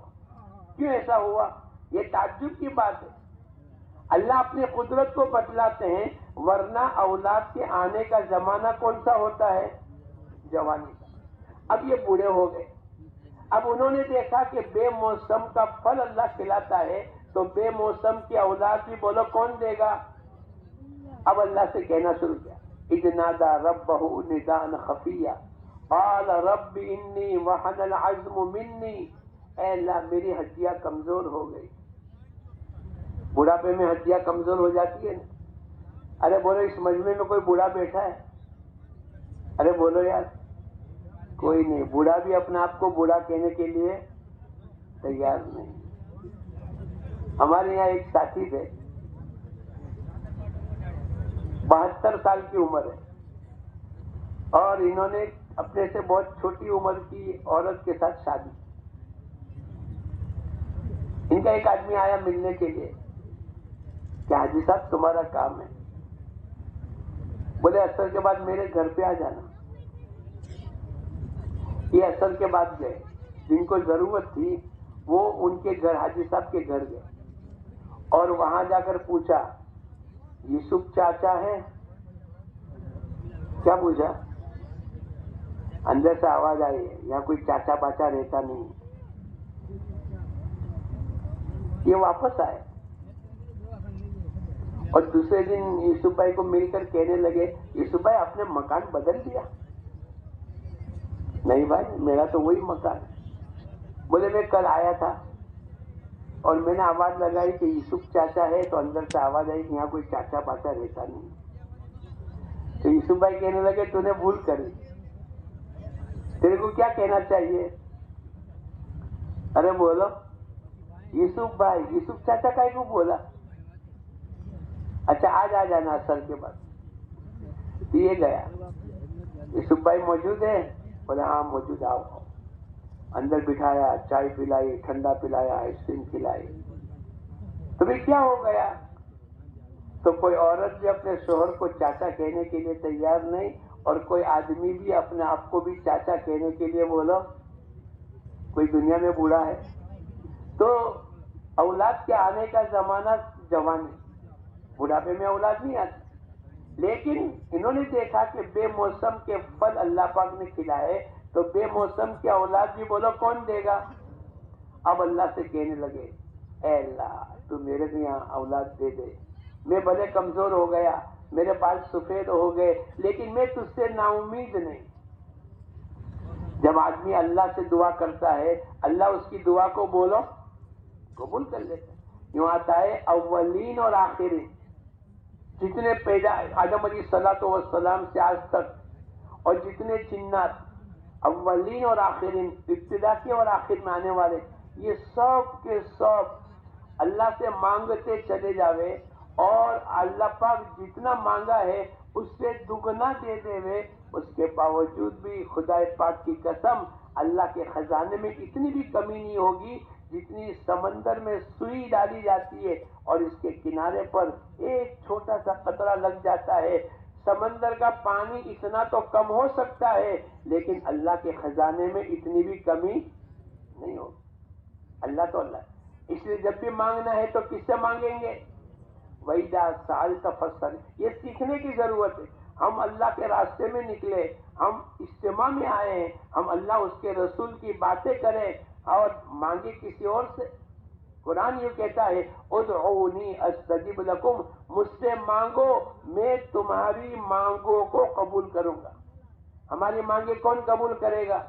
کیوں ایسا ہوا؟ یہ تعجب کی بات ہے. اللہ اپنی قدرت کو بتلاتے ہیں، ورنہ اولاد کے آنے کا زمانہ کون سا ہوتا ہے؟ جوانی کا. اب یہ بوڑھے ہو گئے. اب انہوں نے دیکھا کہ بے موسم کا پھل اللہ کھلاتا ہے تو بے موسم کی اولاد بھی بولو کون دے گا؟ اب اللہ سے کہنا شروع کیا اذ نادا ربہ نداء خفیہ قال رب انی وہن العظم منی. اے اللہ میری ہڈیاں کمزور ہو گئی. بڑھاپے میں ہڈیاں کمزور ہو جاتی ہے نا. ارے بولو اس مجمع میں کوئی بوڑھا بیٹھا ہے؟ ارے بولو یار. کوئی نہیں. بوڑھا بھی اپنے آپ کو بوڑھا کہنے کے لیے تیار نہیں. ہمارے یہاں ایک ساتھی تھے 72 سال کی عمر ہے اور انہوں نے اپنے سے بہت چھوٹی عمر کی عورت کے ساتھ شادی. ان کا ایک آدمی آیا ملنے کے لیے کہ حاجی صاحب تمہارا کام ہے. بولے اثر کے بعد میرے گھر پہ آ جانا. یہ اثر کے بعد گئے. جن کو ضرورت تھی وہ ان کے گھر حاجی صاحب کے گھر گئے اور وہاں جا کر پوچھا یوسف چاچا ہے؟ کیا پوچھا؟ اندر سے آواز آئی ہے یہاں کوئی چاچا باچا رہتا نہیں. یہ واپس آئے اور دوسرے دن یوسف بھائی کو مل کر کہنے لگے یوسف بھائی آپ نے مکان بدل دیا؟ نہیں بھائی میرا تو وہی مکان ہے. بولے میں کل آیا تھا اور میں نے آواز لگائی کہ یوسف چاچا ہے تو اندر سے آواز آئی کہ یہاں کوئی چاچا باچا رہتا نہیں. تو یوسف بھائی کہنے لگے تو نے بھول کری. تیرے کو کیا کہنا چاہیے؟ ارے بولو. یوسف بھائی یوسف چاچا کا کو بولا. اچھا آج آ جانا اثر کے بعد. یہ گیا. یوسف بھائی موجود ہے؟ بولے ہاں موجود. آؤ. اندر بٹھایا، چائے پلائی، ٹھنڈا پلایا، آئس کریم کھلائی. تمہیں کیا ہو گیا؟ تو کوئی عورت بھی اپنے شوہر کو چاچا کہنے کے لیے تیار نہیں، اور کوئی آدمی بھی اپنے آپ کو بھی چاچا کہنے کے لیے بولو کوئی دنیا میں بوڑھا ہے؟ تو اولاد کے آنے کا زمانہ جوان ہے، بڑھاپے میں اولاد نہیں آتی. لیکن انہوں نے دیکھا کہ بے موسم کے پھل اللہ پاک نے کھلائے، تو بے موسم کی اولاد بھی بولو کون دے گا؟ اب اللہ سے کہنے لگے اے اللہ تو میرے کو یہاں اولاد دے دے، میں بڑے کمزور ہو گیا، میرے بال سفید ہو گئے، لیکن میں تجھ سے نا امید نہیں. جب آدمی اللہ سے دعا کرتا ہے اللہ اس کی دعا کو بولو قبول کر لیتا ہے. یوں آتا ہے اولین اور آخرین، جتنے پیدا آدم علیہ الصلوۃ والسلام سے آج تک، اور جتنے جنات اولین اور آخرین، ابتدا کے اور آخر میں آنے والے، یہ سب کے سب اللہ سے مانگتے چلے جاوے، اور اللہ پاک جتنا مانگا ہے اس سے دگنا دے دے وے. اس کے باوجود بھی خدا پاک کی قسم اللہ کے خزانے میں اتنی بھی کمی نہیں ہوگی جتنی سمندر میں سوئی ڈالی جاتی ہے اور اس کے کنارے پر ایک چھوٹا سا قطرہ لگ جاتا ہے. سمندر کا پانی اتنا تو کم ہو سکتا ہے، لیکن اللہ کے خزانے میں اتنی بھی کمی نہیں ہوگی. اللہ تو اللہ. اس لیے جب بھی مانگنا ہے تو کس سے مانگیں گے؟ وَإِذَا سَأَلْتَ فَاسْأَلْ. یہ سیکھنے کی ضرورت ہے. ہم اللہ کے راستے میں نکلے، ہم اجتماع میں آئے ہیں، ہم اللہ اس کے رسول کی باتیں کریں اور مانگے کسی اور سے. قرآن یہ کہتا ہے ادعونی استجب لکم، مجھ سے مانگو میں تمہاری مانگوں کو قبول کروں گا. ہماری مانگے کون قبول کرے گا؟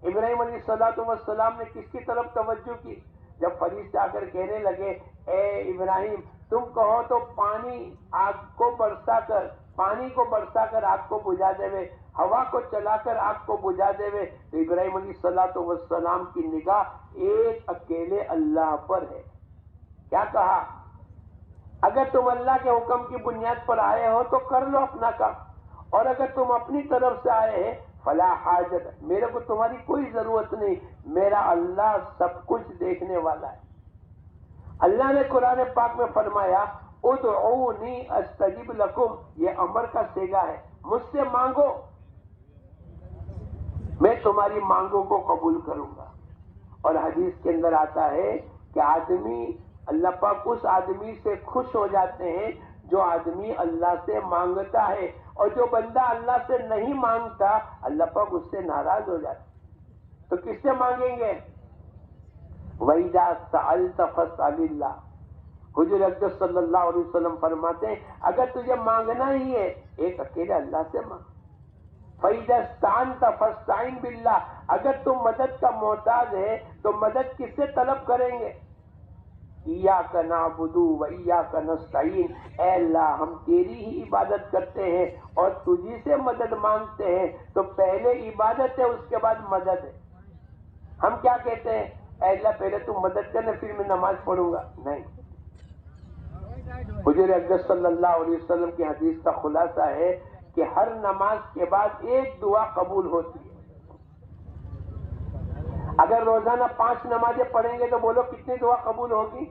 ابراہیم علیہ السلام نے کس کی طرف توجہ کی؟ جب فرشتے آ کر کہنے لگے اے ابراہیم تم کہو تو پانی آگ کو برسا کر، پانی کو برسا کر آگ کو بجھا دے وے، ہوا کو چلا کر آگ کو بجھا دے وے، تو ابراہیم علیہ السلام کی نگاہ ایک اکیلے اللہ پر ہے. کیا کہا؟ اگر تم اللہ کے حکم کی بنیاد پر آئے ہو تو کر لو اپنا کام، اور اگر تم اپنی طرف سے آئے ہیں فلا حاجت، میرے کو تمہاری کوئی ضرورت نہیں، میرا اللہ سب کچھ دیکھنے والا ہے. اللہ نے قرآن پاک میں فرمایا ادعونی استجب لکم، یہ امر کا صیغہ ہے، مجھ سے مانگو میں تمہاری مانگوں کو قبول کروں گا. اور حدیث کے اندر آتا ہے کہ آدمی اللہ پاک اس آدمی سے خوش ہو جاتے ہیں جو آدمی اللہ سے مانگتا ہے، اور جو بندہ اللہ سے نہیں مانگتا اللہ پاک اس سے ناراض ہو جاتا. تو کس سے مانگیں گے؟ وَإِذَا سَأَلْتَ فَاسْأَلِ اللَّهِ. حضور اقدس صلی اللہ علیہ وسلم فرماتے ہیں اگر تجھے مانگنا ہی ہے ایک اکیلے اللہ سے مانگ. فَإِذَا اسْتَعَنْتَ فَاسْتَعِنْ بِاللَّهِ. اگر تم مدد کا محتاج ہے تو مدد کس سے طلب کریں گے؟ إِيَّاكَ نَعْبُدُ وَإِيَّاكَ نَسْتَعِينُ. اے اللہ ہم تیری ہی عبادت کرتے ہیں اور تجھی سے مدد مانگتے ہیں. تو پہلے عبادت ہے اس کے بعد مدد ہے. ہم کیا کہتے ہیں؟ اے اللہ پہلے تم مدد کرنا پھر میں نماز پڑھوں گا. نہیں. حضور اقدس صلی اللہ علیہ وسلم کی حدیث کا خلاصہ ہے کہ ہر نماز کے بعد ایک دعا قبول ہوتی ہے. اگر روزانہ 5 نمازیں پڑھیں گے تو بولو کتنی دعا قبول ہوگی؟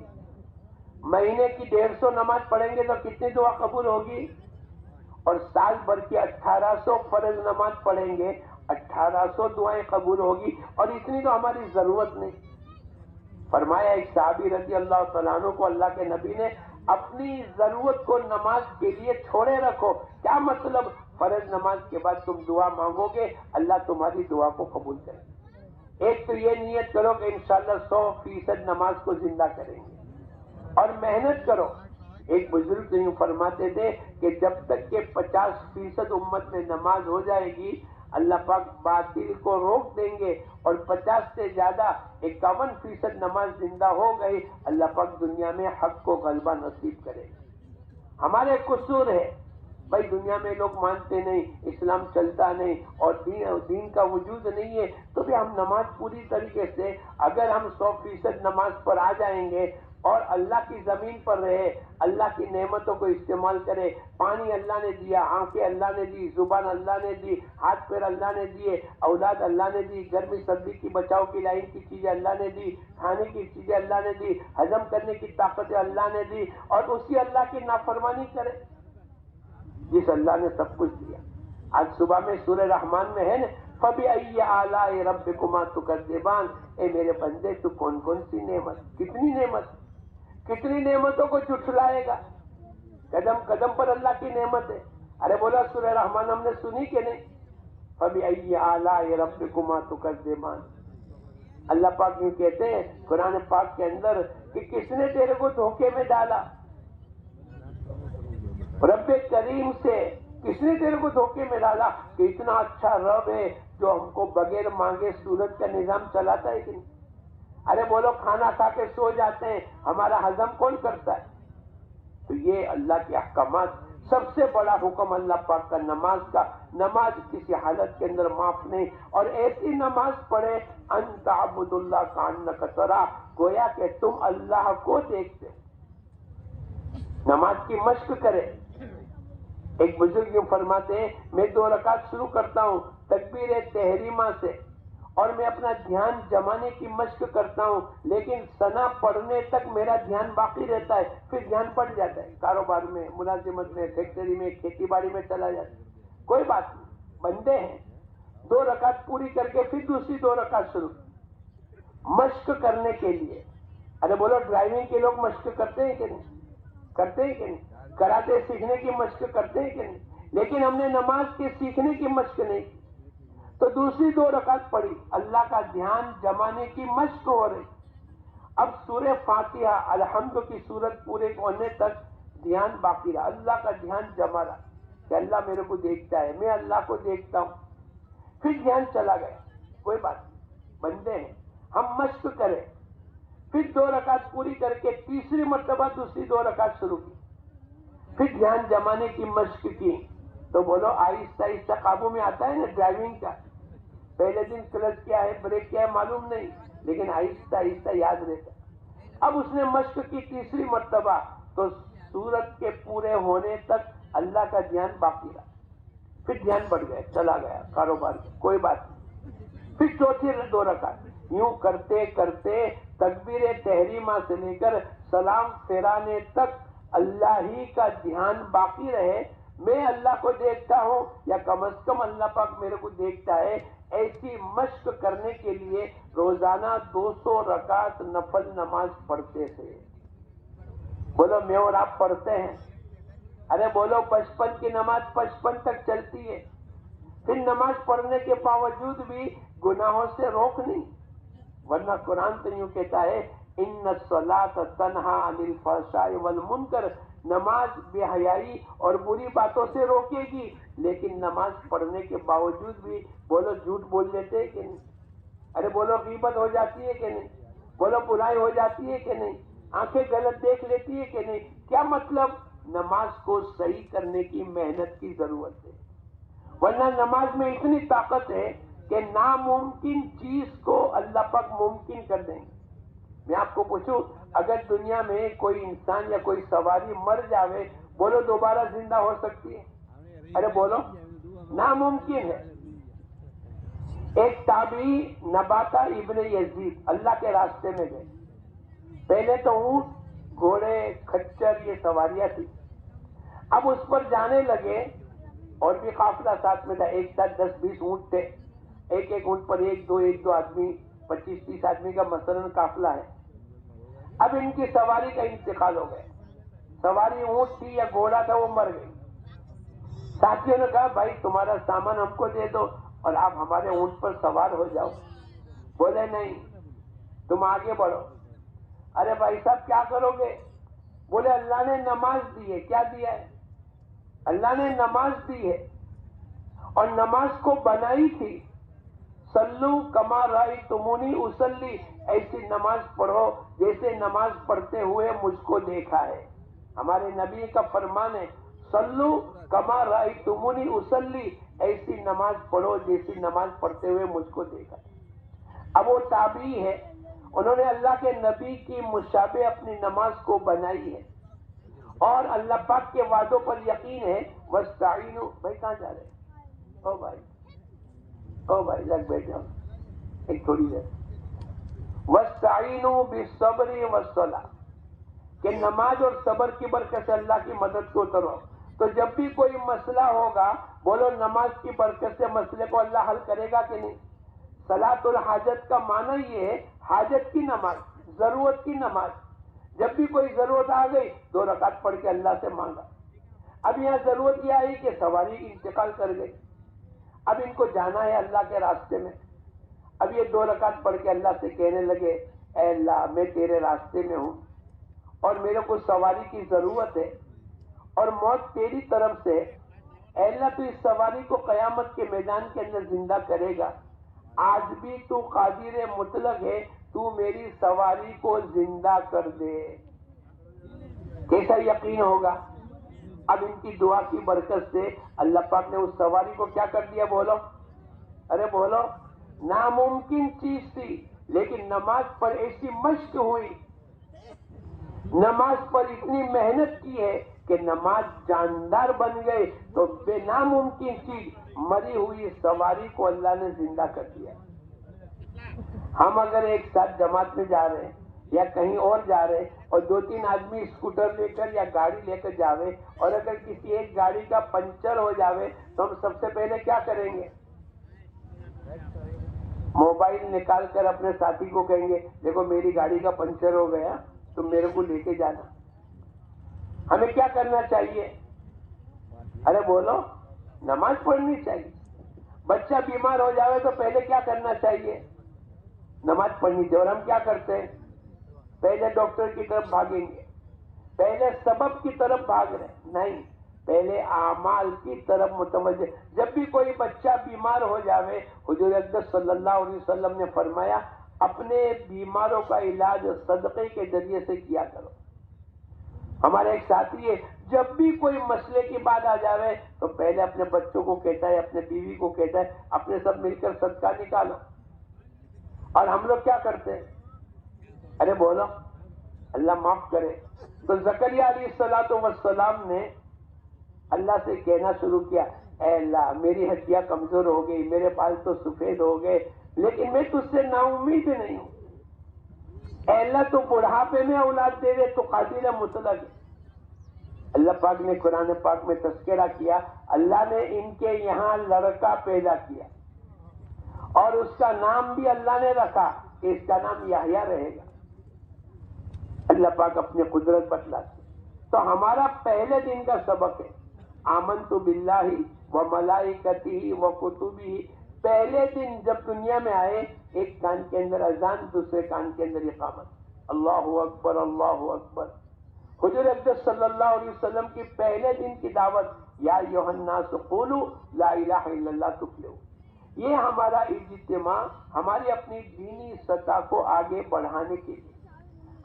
مہینے کی 150 نماز پڑھیں گے تو کتنی دعا قبول ہوگی؟ اور سال بھر کی 1800 فرض نماز پڑھیں گے 1800 دعائیں قبول ہوگی. اور اتنی تو ہماری ضرورت نہیں. فرمایا ایک صحابی رضی اللہ تعالیٰ عنہ کو اللہ کے نبی نے اپنی ضرورت کو نماز کے لیے چھوڑے رکھو. کیا مطلب؟ فرض نماز کے بعد تم دعا مانگو گے اللہ تمہاری دعا کو قبول کرے. ایک تو یہ نیت کرو کہ انشاءاللہ 100% نماز کو زندہ کریں گے اور محنت کرو. ایک بزرگ تو یوں فرماتے تھے کہ جب تک کہ 50% امت میں نماز ہو جائے گی اللہ پاک باطل کو روک دیں گے، اور 50 سے زیادہ 51% نماز زندہ ہو گئی اللہ پاک دنیا میں حق کو غلبہ نصیب کرے. ہمارے قصور ہے بھائی، دنیا میں لوگ مانتے نہیں، اسلام چلتا نہیں اور دین کا وجود نہیں ہے، تو بھی ہم نماز پوری طریقے سے اگر ہم 100% نماز پر آ جائیں گے اور اللہ کی زمین پر رہے، اللہ کی نعمتوں کو استعمال کرے. پانی اللہ نے دیا، آنکھیں اللہ نے دی، زبان اللہ نے دی، ہاتھ پیر اللہ نے دیے، اولاد اللہ نے دی، گرمی سردی کی بچاؤ کی لائن کی چیزیں اللہ نے دی، کھانے کی چیزیں اللہ نے دی، ہضم کرنے کی طاقتیں اللہ نے دی، اور اسی اللہ کی نافرمانی کرے جس اللہ نے سب کچھ دیا. آج صبح میں سورہ رحمان میں ہے نا، فَبِأَيِّ آلَاءِ رَبِّكُمَا تُكَذِّبَانِ. اے میرے بندے تو کون کون سی نعمت، کتنی نعمتوں کو جھٹلائے گا. قدم قدم پر اللہ کی نعمت ہے. ارے بولا سورہ رحمان ہم نے سنی کہ نہیں؟ فَبِأَيِّ آلَاءِ رَبِّكُمَا تُكَذِّبَانِ. اللہ پاک یوں کہتے ہیں قرآن پاک کے اندر کہ کس نے تیرے کو دھوکے میں ڈالا. رب کریم سے کس نے تیرے کو دھوکے میں ڈالا کہ اتنا اچھا رب ہے جو ہم کو بغیر مانگے سورج کا نظام چلاتا ہے کہ نہیں. ارے بولو کھانا کھا کے سو جاتے ہیں، ہمارا ہضم کون کرتا ہے؟ تو یہ اللہ کے احکامات. سب سے بڑا حکم اللہ پاک کا نماز کا. نماز کسی حالت کے اندر معاف نہیں، اور ایسی نماز پڑھے ان تعبد اللہ کانک ترا، گویا کہ تم اللہ کو دیکھتے ہو. نماز کی مشق کرے. ایک بزرگ یوں فرماتے ہیں میں 2 رکعت شروع کرتا ہوں تکبیر تحریمہ سے، اور میں اپنا دھیان جمانے کی مشق کرتا ہوں، لیکن ثنا پڑھنے تک میرا دھیان باقی رہتا ہے، پھر دھیان پڑ جاتا ہے، کاروبار میں، ملازمت میں، فیکٹری میں، کھیتی باڑی میں چلا جاتا ہے. کوئی بات نہیں، بندے ہیں. 2 رکعت پوری کر کے پھر دوسری 2 رکعت شروع مشق کرنے کے لیے. ارے بولو ڈرائیونگ کے لوگ مشق کرتے ہیں کہ نہیں؟ کراتے سیکھنے کی مشق کرتے ہیں کہ نہیں؟ لیکن ہم نے نماز کے سیکھنے کی مشق نہیں کی. تو دوسری 2 رکعت پڑھی، اللہ کا دھیان جمانے کی مشق ہو رہی. اب سورہ فاتحہ الحمد کی سورت پورے ہونے تک دھیان باقی رہا، اللہ کا دھیان جما رہا کہ اللہ میرے کو دیکھتا ہے، میں اللہ کو دیکھتا ہوں. پھر دھیان چلا گیا. کوئی بات نہیں، بندے ہیں ہم، مشق کریں. پھر 2 رکعت پوری کر کے تیسری مرتبہ دوسری 2 رکعت شروع کی، پھر دھیان جمانے کی مشق کی. تو بولو آہستہ آہستہ قابو میں آتا ہے نا ڈرائیونگ کا. پہلے دن کلچ کیا ہے، بریک کیا ہے معلوم نہیں، لیکن آہستہ آہستہ یاد رہتا. اب اس نے مشق کی تیسری مرتبہ، تو سورت کے پورے ہونے تک اللہ کا دھیان باقی رہا. پھر دھیان بڑھ گیا، چلا گیا کاروبار میں. کوئی بات نہیں. پھر چوتھی 2 رکعت. یوں کرتے کرتے تکبیر تحریمہ سے لے کر سلام پھیرانے تک اللہ ہی کا دھیان باقی رہے. میں اللہ کو دیکھتا ہوں یا کم از کم اللہ پاک میرے کو دیکھتا ہے. ایسی مشق کرنے کے لیے روزانہ 200 رکعت نفل نماز پڑھتے تھے. بولو میں اور آپ پڑھتے ہیں؟ ارے بولو 55 کی نماز 55 تک چلتی ہے. پھر نماز پڑھنے کے باوجود بھی گناہوں سے روک نہیں، ورنہ قرآن تو یوں کہتا ہے ان الصلاۃ تنہا عن الفحشاء والمنکر. نماز بے حیائی اور بری باتوں سے روکے گی، لیکن نماز پڑھنے کے باوجود بھی بولو جھوٹ بول لیتے ہیں کہ نہیں؟ ارے بولو غیبت ہو جاتی ہے کہ نہیں؟ بولو برائی ہو جاتی ہے کہ نہیں؟ آنکھیں غلط دیکھ لیتی ہے کہ نہیں؟ کیا مطلب؟ نماز کو صحیح کرنے کی محنت کی ضرورت ہے. ورنہ نماز میں اتنی طاقت ہے کہ ناممکن چیز کو اللہ پاک ممکن کر دیں گے. میں آپ کو پوچھوں اگر دنیا میں کوئی انسان یا کوئی سواری مر جاوے، بولو دوبارہ زندہ ہو سکتی ہے؟ ارے بولو ناممکن ہے. ایک تابعی نباتہ ابن یزید اللہ کے راستے میں گئے. پہلے تو اونٹ، گھوڑے، کھچر یہ سواریاں تھی. اب اس پر جانے لگے اور بھی قافلہ ساتھ میں تھا. ایک ساتھ 10-20 اونٹ تھے. ایک اونٹ پر ایک دو آدمی، 25-30 آدمی کا مثلاً قافلہ ہے. اب ان کی سواری کا انتقال ہو گیا. سواری اونٹ تھی یا گھوڑا تھا وہ مر گئی. ساتھیوں نے کہا بھائی تمہارا سامان ہم کو دے دو اور آپ ہمارے اونٹ پر سوار ہو جاؤ. بولے نہیں، تم آگے بڑھو. ارے بھائی صاحب کیا کرو گے؟ بولے اللہ نے نماز دی ہے. کیا دیا ہے؟ اللہ نے نماز دی ہے، اور نماز کو بنائی تھی. سلو کما رأیتمونی اصلی، ایسی نماز پڑھو جیسے نماز پڑھتے ہوئے مجھ کو دیکھا ہے. ہمارے نبی کا فرمان ہے سلو کما رأیتمونی اصلی، ایسی نماز پڑھو جیسی نماز پڑھتے ہوئے مجھ کو دیکھا ہے. اب وہ تابعی ہے انہوں نے اللہ کے نبی کی مشابہ اپنی نماز کو بنائی ہے، اور اللہ پاک کے وعدوں پر یقین ہے۔ وَاسْتَعِينُوا، بھائی کہاں جا رہے ہیں؟ او بھائی لگ بیٹھ جاؤ ایک تھوڑی دیر۔ وَاسْتَعِينُوا بِالصَّبْرِ وَالصَّلَاةِ، کہ نماز اور صبر کی برکت سے اللہ کی مدد کو کرو۔ تو جب بھی کوئی مسئلہ ہوگا بولو نماز کی برکت سے مسئلے کو اللہ حل کرے گا کہ نہیں؟ صلاۃ الحاجت کا معنی یہ ہے حاجت کی نماز، ضرورت کی نماز۔ جب بھی کوئی ضرورت آ گئی 2 رکعت پڑھ کے اللہ سے مانگا۔ اب یہاں ضرورت یہ آئی کہ سواری انتقال کر گئی، اب ان کو جانا ہے اللہ کے راستے میں۔ اب یہ 2 رکعت پڑھ کے اللہ سے کہنے لگے اے اللہ میں تیرے راستے میں ہوں اور میرے کو سواری کی ضرورت ہے اور موت تیری طرف سے، اے اللہ تو اس سواری کو قیامت کے میدان کے اندر زندہ کرے گا، آج بھی تو قادر مطلق ہے، تو میری سواری کو زندہ کر دے۔ کیسا یقین ہوگا؟ اب ان کی دعا کی برکت سے اللہ پاک نے اس سواری کو کیا کر دیا؟ بولو، ارے بولو، ناممکن چیز تھی لیکن نماز پر ایسی مشق ہوئی، نماز پر اتنی محنت کی ہے کہ نماز جاندار بن گئے، تو بے ناممکن چیز مری ہوئی سواری کو اللہ نے زندہ کر دیا۔ ہم اگر ایک ساتھ جماعت میں جا رہے ہیں یا کہیں اور جا رہے اور 2-3 آدمی اسکوٹر لے کر یا گاڑی لے کر جاوے اور اگر کسی ایک گاڑی کا پنچر ہو جاوے تو ہم سب سے پہلے کیا کریں گے؟ موبائل نکال کر اپنے ساتھی کو کہیں گے دیکھو میری گاڑی کا پنچر ہو گیا تم میرے کو لے کے جانا۔ ہمیں کیا کرنا چاہیے؟ ارے بولو، نماز پڑھنی چاہیے۔ بچہ بیمار ہو جاوے تو پہلے کیا کرنا چاہیے؟ نماز پڑھنی چاہیے۔ اور ہم کیا کرتے ہیں؟ پہلے ڈاکٹر کی طرف بھاگیں گے، پہلے سبب کی طرف بھاگ رہے، نہیں، پہلے اعمال کی طرف متوجہ۔ جب بھی کوئی بچہ بیمار ہو جاوے حضور اقدس صلی اللہ علیہ وسلم نے فرمایا اپنے بیماروں کا علاج صدقے کے ذریعے سے کیا کرو۔ ہمارا ایک ساتھی ہے جب بھی کوئی مسئلے کی بات آ جاوے تو پہلے اپنے بچوں کو کہتا ہے، اپنے بیوی کو کہتا ہے اپنے سب مل کر صدقہ نکالو۔ اور ہم لوگ کیا کرتے ہیں؟ ارے بولو، اللہ معاف کرے۔ تو زکریا علیہ السلام نے اللہ سے کہنا شروع کیا اے اللہ میری ہڈیاں کمزور ہو گئی، میرے بال تو سفید ہو گئے، لیکن میں تجھ سے نا امید نہیں ہوں۔ اے اللہ تو بڑھاپے میں اولاد دے دے، تو قادر مطلق ہے۔ اللہ پاک نے قرآن پاک میں تذکرہ کیا، اللہ نے ان کے یہاں لڑکا پیدا کیا اور اس کا نام بھی اللہ نے رکھا کہ اس کا نام یحییٰ رہے گا۔ اللہ پاک اپنی قدرت بتلاتے۔ تو ہمارا پہلے دن کا سبق ہے آمنت باللہ و ملائکتہ و کتبہ۔ پہلے دن جب دنیا میں آئے ایک کان کے اندر اذان، دوسرے کان کے اندر اقامت، اللہ اکبر اللہ اکبر۔ حضور اقدس صلی اللہ علیہ وسلم کی پہلے دن کی دعوت یا ایھا الناس قولوا لا الہ الا اللہ تفلحوا۔ یہ ہمارا اجتماع ہماری اپنی دینی سطح کو آگے بڑھانے کے لیے،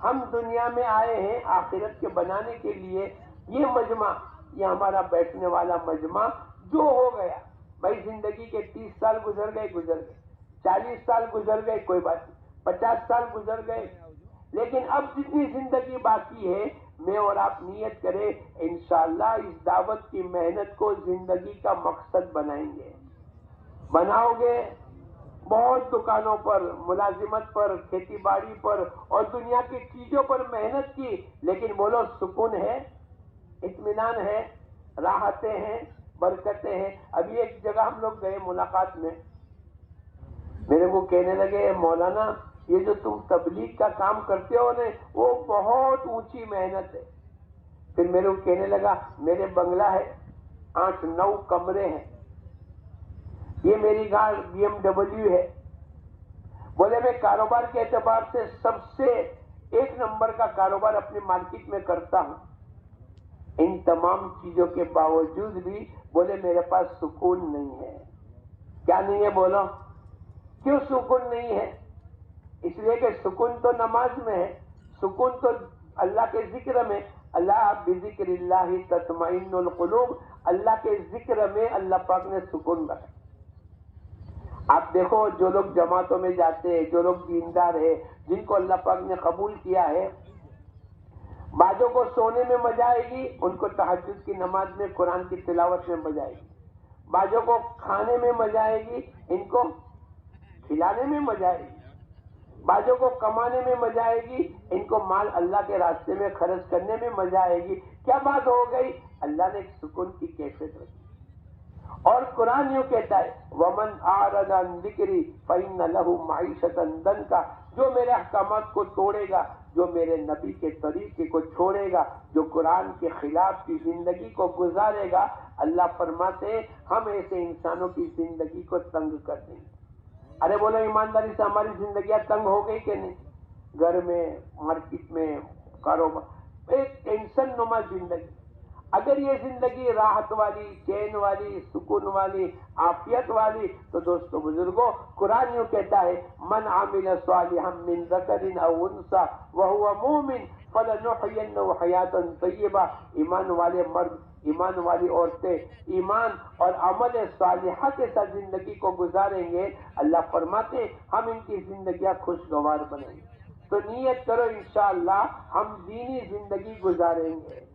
ہم دنیا میں آئے ہیں آخرت کے بنانے کے لیے۔ یہ مجمع، یہ ہمارا بیٹھنے والا مجمع جو ہو گیا بھائی، زندگی کے 30 سال گزر گئے، 40 سال گزر گئے، کوئی بات نہیں، 50 سال گزر گئے، لیکن اب جتنی زندگی باقی ہے میں اور آپ نیت کریں انشاءاللہ اس دعوت کی محنت کو زندگی کا مقصد بنائیں گے۔ بناؤ گے؟ بہت دکانوں پر، ملازمت پر، کھیتی باڑی پر اور دنیا کی چیزوں پر محنت کی، لیکن بولو سکون ہے، اطمینان ہے، راحتیں ہیں، برکتیں ہیں۔ ابھی ایک جگہ ہم لوگ گئے ملاقات میں، میرے کو کہنے لگے مولانا یہ جو تم تبلیغ کا کام کرتے ہو نا وہ بہت اونچی محنت ہے۔ پھر میرے کو کہنے لگا میرے بنگلہ ہے، 8-9 کمرے ہیں، یہ میری گاڑی BMW ہے، بولے میں کاروبار کے اعتبار سے سب سے 1 نمبر کا کاروبار اپنی مارکیٹ میں کرتا ہوں، ان تمام چیزوں کے باوجود بھی بولے میرے پاس سکون نہیں ہے۔ کیا نہیں ہے بولو؟ کیوں سکون نہیں ہے؟ اس لیے کہ سکون تو نماز میں ہے، سکون تو اللہ کے ذکر میں، اللہ بذکر اللہ تطمئن القلوب، اللہ کے ذکر میں اللہ پاک نے سکون رکھا۔ آپ دیکھو جو لوگ جماعتوں میں جاتے ہیں، جو لوگ دیندار ہے، جن کو اللہ پاک نے قبول کیا ہے، بعضوں کو سونے میں مزہ آئے گی، ان کو تہجد کی نماز میں، قرآن کی تلاوت میں مزہ آئے گی. بعضوں کو کھانے میں مزہ آئے گی، ان کو کھلانے میں مزہ آئے گی. بعضوں کو کمانے میں مزہ آئے گی، ان کو مال اللہ کے راستے میں خرچ کرنے میں مزہ آئے گی. کیا بات ہو گئی؟ اللہ نے ایک سکون کی کیفیت رکھی. اور قرآن یوں کہتا ہے وَمَنْ أَعْرَضَ عَنْ ذِكْرِي فَإِنَّ لَهُ مَعِيشَةً ضَنْكَ، جو میرے احکامات کو توڑے گا، جو میرے نبی کے طریقے کو چھوڑے گا، جو قرآن کے خلاف کی زندگی کو گزارے گا، اللہ فرماتے ہیں ہم ایسے انسانوں کی زندگی کو تنگ کر دیں گے. ارے بولو ایمانداری سے ہماری زندگیاں تنگ ہو گئی کہ نہیں؟ گھر میں، مارکیٹ میں، کاروبار، ایک ٹینشن نما زندگی. اگر یہ زندگی راحت والی، چین والی، سکون والی، عافیت والی، تو دوستو بزرگوں، قرآن یوں کہتا ہے من عمل صالحا من ذکر او انثى وهو مؤمن فلنحيينه حیاتا طیبہ. ایمان والے مرد، ایمان والی عورتیں ایمان اور عمل صالحہ کے ساتھ زندگی کو گزاریں گے، اللہ فرماتے ہم ان کی زندگیاں خوشگوار بنائیں گے. تو نیت کرو انشاءاللہ ہم دینی زندگی گزاریں گے،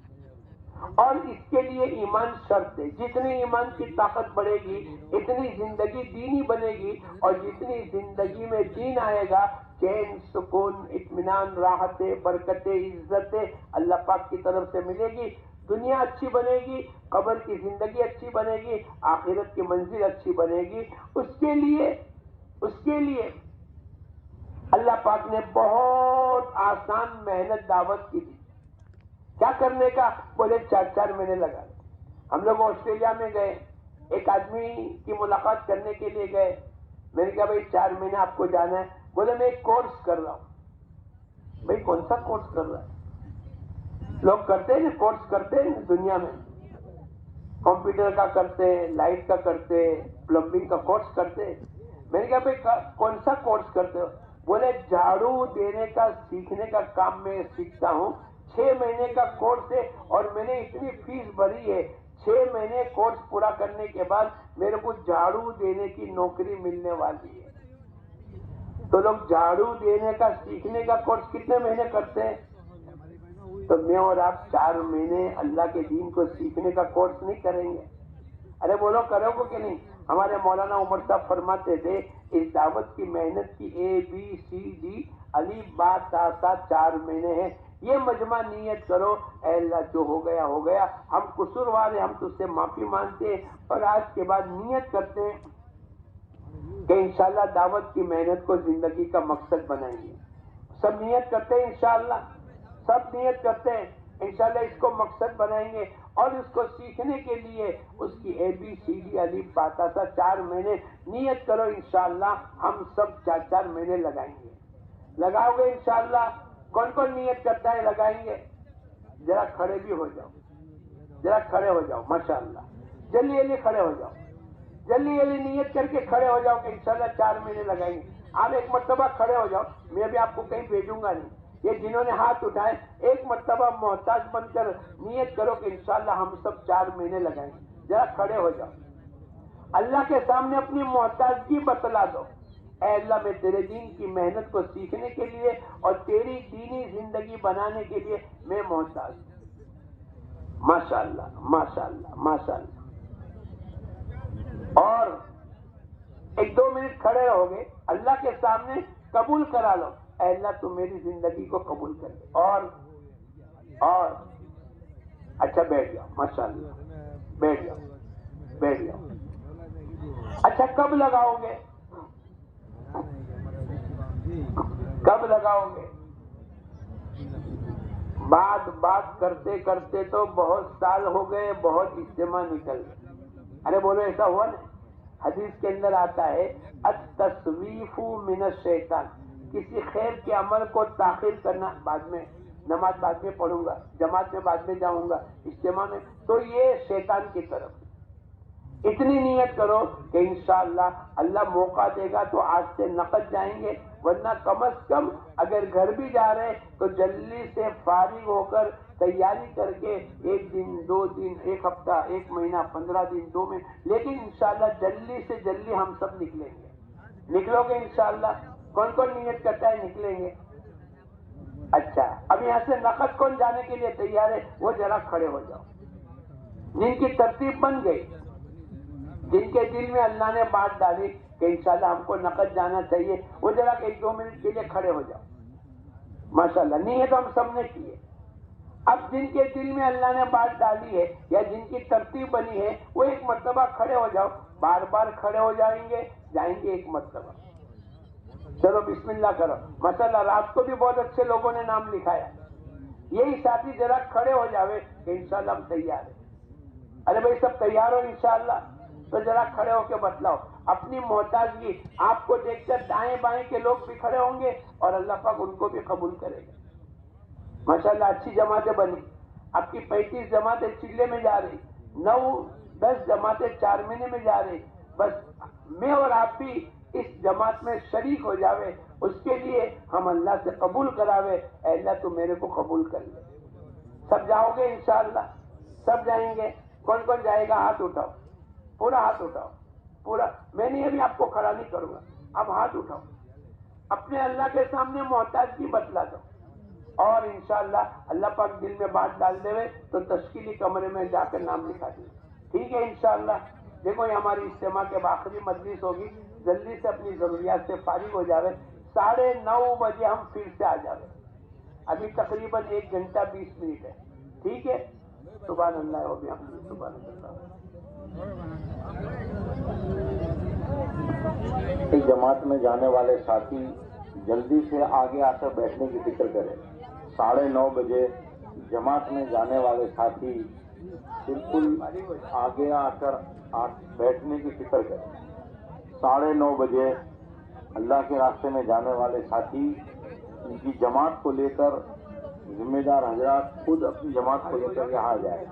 اور اس کے لیے ایمان شرط ہے. جتنی ایمان کی طاقت بڑھے گی اتنی زندگی دینی بنے گی، اور جتنی زندگی میں دین آئے گا، چین، سکون، اطمینان، راحتیں، برکتیں، عزتیں اللہ پاک کی طرف سے ملے گی. دنیا اچھی بنے گی، قبر کی زندگی اچھی بنے گی، آخرت کی منزل اچھی بنے گی. اس کے لیے اللہ پاک نے بہت آسان محنت دعوت کی تھی. کیا کرنے کا؟ بولے 4 مہینے لگا. ہم لوگ آسٹریلیا میں گئے، ایک آدمی کی ملاقات کرنے کے لیے گئے. میں نے کہا بھائی 4 مہینے آپ کو جانا ہے. بولے میں ایک کورس کر رہا ہوں. بھائی کون سا کورس کر رہا ہے؟ لوگ کرتے ہیں کورس کرتے ہیں دنیا میں، کمپیوٹر کا کرتے ہیں، لائٹ کا کرتے ہیں، پلمبنگ کا کورس کرتے ہیں. میں نے کہا بھائی کون سا کورس کرتے ہو؟ بولے جھاڑو دینے کا سیکھنے کا کام میں سیکھتا ہوں. 6 مہینے کا کورس ہے اور میں نے اتنی فیس بھری ہے. 6 مہینے کورس پورا کرنے کے بعد میرے کو جھاڑو دینے کی نوکری ملنے والی ہے. تو لوگ جھاڑو دینے کا سیکھنے کا کورس کتنے مہینے کرتے ہیں؟ تو میں اور آپ 4 مہینے اللہ کے دین کو سیکھنے کا کورس نہیں کریں گے؟ ارے بولو کرو گے کہ نہیں؟ ہمارے مولانا عمر صاحب فرماتے تھے اس دعوت کی محنت کی ABCD الف با تا سا 4 مہینے ہیں. یہ مجمع نیت کرو اے اللہ جو ہو گیا ہو گیا، ہم قصوروار ہیں، ہم تجھ سے معافی مانگتے ہیں، اور آج کے بعد نیت کرتے ہیں کہ انشاءاللہ دعوت کی محنت کو زندگی کا مقصد بنائیں گے. سب نیت کرتے ہیں انشاءاللہ، سب نیت کرتے ہیں انشاءاللہ اس کو مقصد بنائیں گے. اور اس کو سیکھنے کے لیے اس کی ABCD الف با تا سا 4 مہینے نیت کرو انشاءاللہ ہم سب 4 مہینے لگائیں گے. لگاؤ گے انشاءاللہ؟ کون کون نیت کرتا ہے لگائیں گے؟ ذرا کھڑے بھی ہو جاؤ، ذرا کھڑے ہو جاؤ، ماشاءاللہ جلدی جلدی کھڑے ہو جاؤ، جلدی جلدی نیت کر کے کھڑے ہو جاؤ کہ انشاءاللہ 4 مہینے لگائیں گے. آپ ایک مرتبہ کھڑے ہو جاؤ، میں بھی آپ کو کہیں بھیجوں گا نہیں. یہ جنہوں نے ہاتھ اٹھائے ایک مرتبہ محتاج بن کر نیت کرو کہ انشاءاللہ ہم سب 4 مہینے لگائیں گے. ذرا کھڑے ہو جاؤ، اللہ کے سامنے اپنی محتاجگی بتلا دو. اے اللہ میں تیرے دین کی محنت کو سیکھنے کے لیے اور تیری دینی زندگی بنانے کے لیے میں محتاج ہوں. ماشاءاللہ ماشاءاللہ ماشاءاللہ. اور 1-2 منٹ کھڑے رہو گے، اللہ کے سامنے قبول کرا لو اے اللہ تو میری زندگی کو قبول کر لے. اور اچھا بیٹھ جاؤ، ماشاءاللہ بیٹھ جاؤ بیٹھ جاؤ. اچھا کب لگاؤ گے؟ کب لگاؤ گے؟ بات کرتے کرتے تو بہت سال ہو گئے، بہت اجتماع نکل گئے. ارے بولو ایسا ہوا نا؟ حدیث کے اندر آتا ہے التسویف من الشیطان، کسی خیر کے عمل کو تاخیر کرنا. بعد میں نماز بعد میں پڑھوں گا، جماعت میں بعد میں جاؤں گا، اجتماع میں، تو یہ شیطان کی طرف. اتنی نیت کرو کہ انشاءاللہ اللہ موقع دے گا تو آج سے نقد جائیں گے، ورنہ کم از کم اگر گھر بھی جا رہے تو جلدی سے فارغ ہو کر تیاری کر کے 1 دن 2 دن 1 ہفتہ 1 مہینہ 15 دن 2 مہینے، لیکن انشاءاللہ جلدی سے جلدی ہم سب نکلیں گے. نکلو گے انشاءاللہ؟ کون کون نیت کرتا ہے نکلیں گے؟ اچھا، اب یہاں سے نقد کون جانے کے لیے تیار ہے؟ وہ ذرا کھڑے ہو جاؤ. جن کی ترتیب بن گئی، جن کے دل میں اللہ نے بات ڈالی کہ انشاءاللہ ہم کو نقد جانا چاہیے، وہ ذرا 1-2 منٹ کے لیے کھڑے ہو جاؤ. ماشاءاللہ، نیت تو ہم سب نے کی ہے. اب جن کے دل میں اللہ نے بات ڈالی ہے یا جن کی ترتیب بنی ہے، وہ ایک مرتبہ کھڑے ہو جاؤ. بار بار کھڑے ہو جائیں گے ایک مرتبہ. چلو بسم اللہ کرو. ماشاءاللہ، رات کو بھی بہت اچھے لوگوں نے نام لکھایا. یہی ساتھی ذرا کھڑے ہو جاوے کہ انشاءاللہ ہم تیار ہیں. ارے بھائی سب تیار ہو انشاءاللہ؟ تو ذرا کھڑے ہو کے بتلاؤ اپنی محتاجگی. آپ کو دیکھ کر دائیں بائیں کے لوگ بھی کھڑے ہوں گے اور اللہ پاک ان کو بھی قبول کرے گا. ماشاءاللہ، اچھی جماعتیں بنی. آپ کی 35 جماعتیں چلے میں جا رہی، 9-10 جماعتیں 4 مہینے میں جا رہی. بس میں اور آپ بھی اس جماعت میں شریک ہو جاوے، اس کے لیے ہم اللہ سے قبول کراوے. اے اللہ تو میرے کو قبول کر لے. سب جاؤ گے انشاءاللہ؟ سب جائیں گے؟ کون کون جائے گا؟ ہاتھ اٹھاؤ، پورا ہاتھ اٹھاؤ. پورا، میں نہیں ابھی آپ کو کھڑا نہیں کروں گا. اب ہاتھ اٹھاؤ، اپنے اللہ کے سامنے محتاجگی بتلا دو اور انشاءاللہ اللہ پاک دل میں بات ڈال دے تو تشکیلی کمرے میں جا کر نام لکھا دیں. ٹھیک ہے انشاءاللہ. دیکھو یہ ہماری اجتماع کے آخری مجلس ہوگی. جلدی سے اپنی ضروریات سے فارغ ہو جاوے. 9:30 بجے ہم پھر سے آ جاوے. ابھی تقریباً 1 گھنٹہ 20 منٹ ہے. ٹھیک ہے؟ سبحان اللہ و بحمدہ، سبحان اللہ. اس جماعت میں جانے والے ساتھی جلدی سے آگے آ کر بیٹھنے کی فکر کریں. 9:30 بجے جماعت میں جانے والے ساتھی بالکل آگے آ کر بیٹھنے کی فکر کریں. 9:30 بجے اللہ کے راستے میں جانے والے ساتھی ان کی جماعت کو لے کر، ذمہ دار حضرات خود اپنی جماعت کو لے کر یہاں آ جائیں.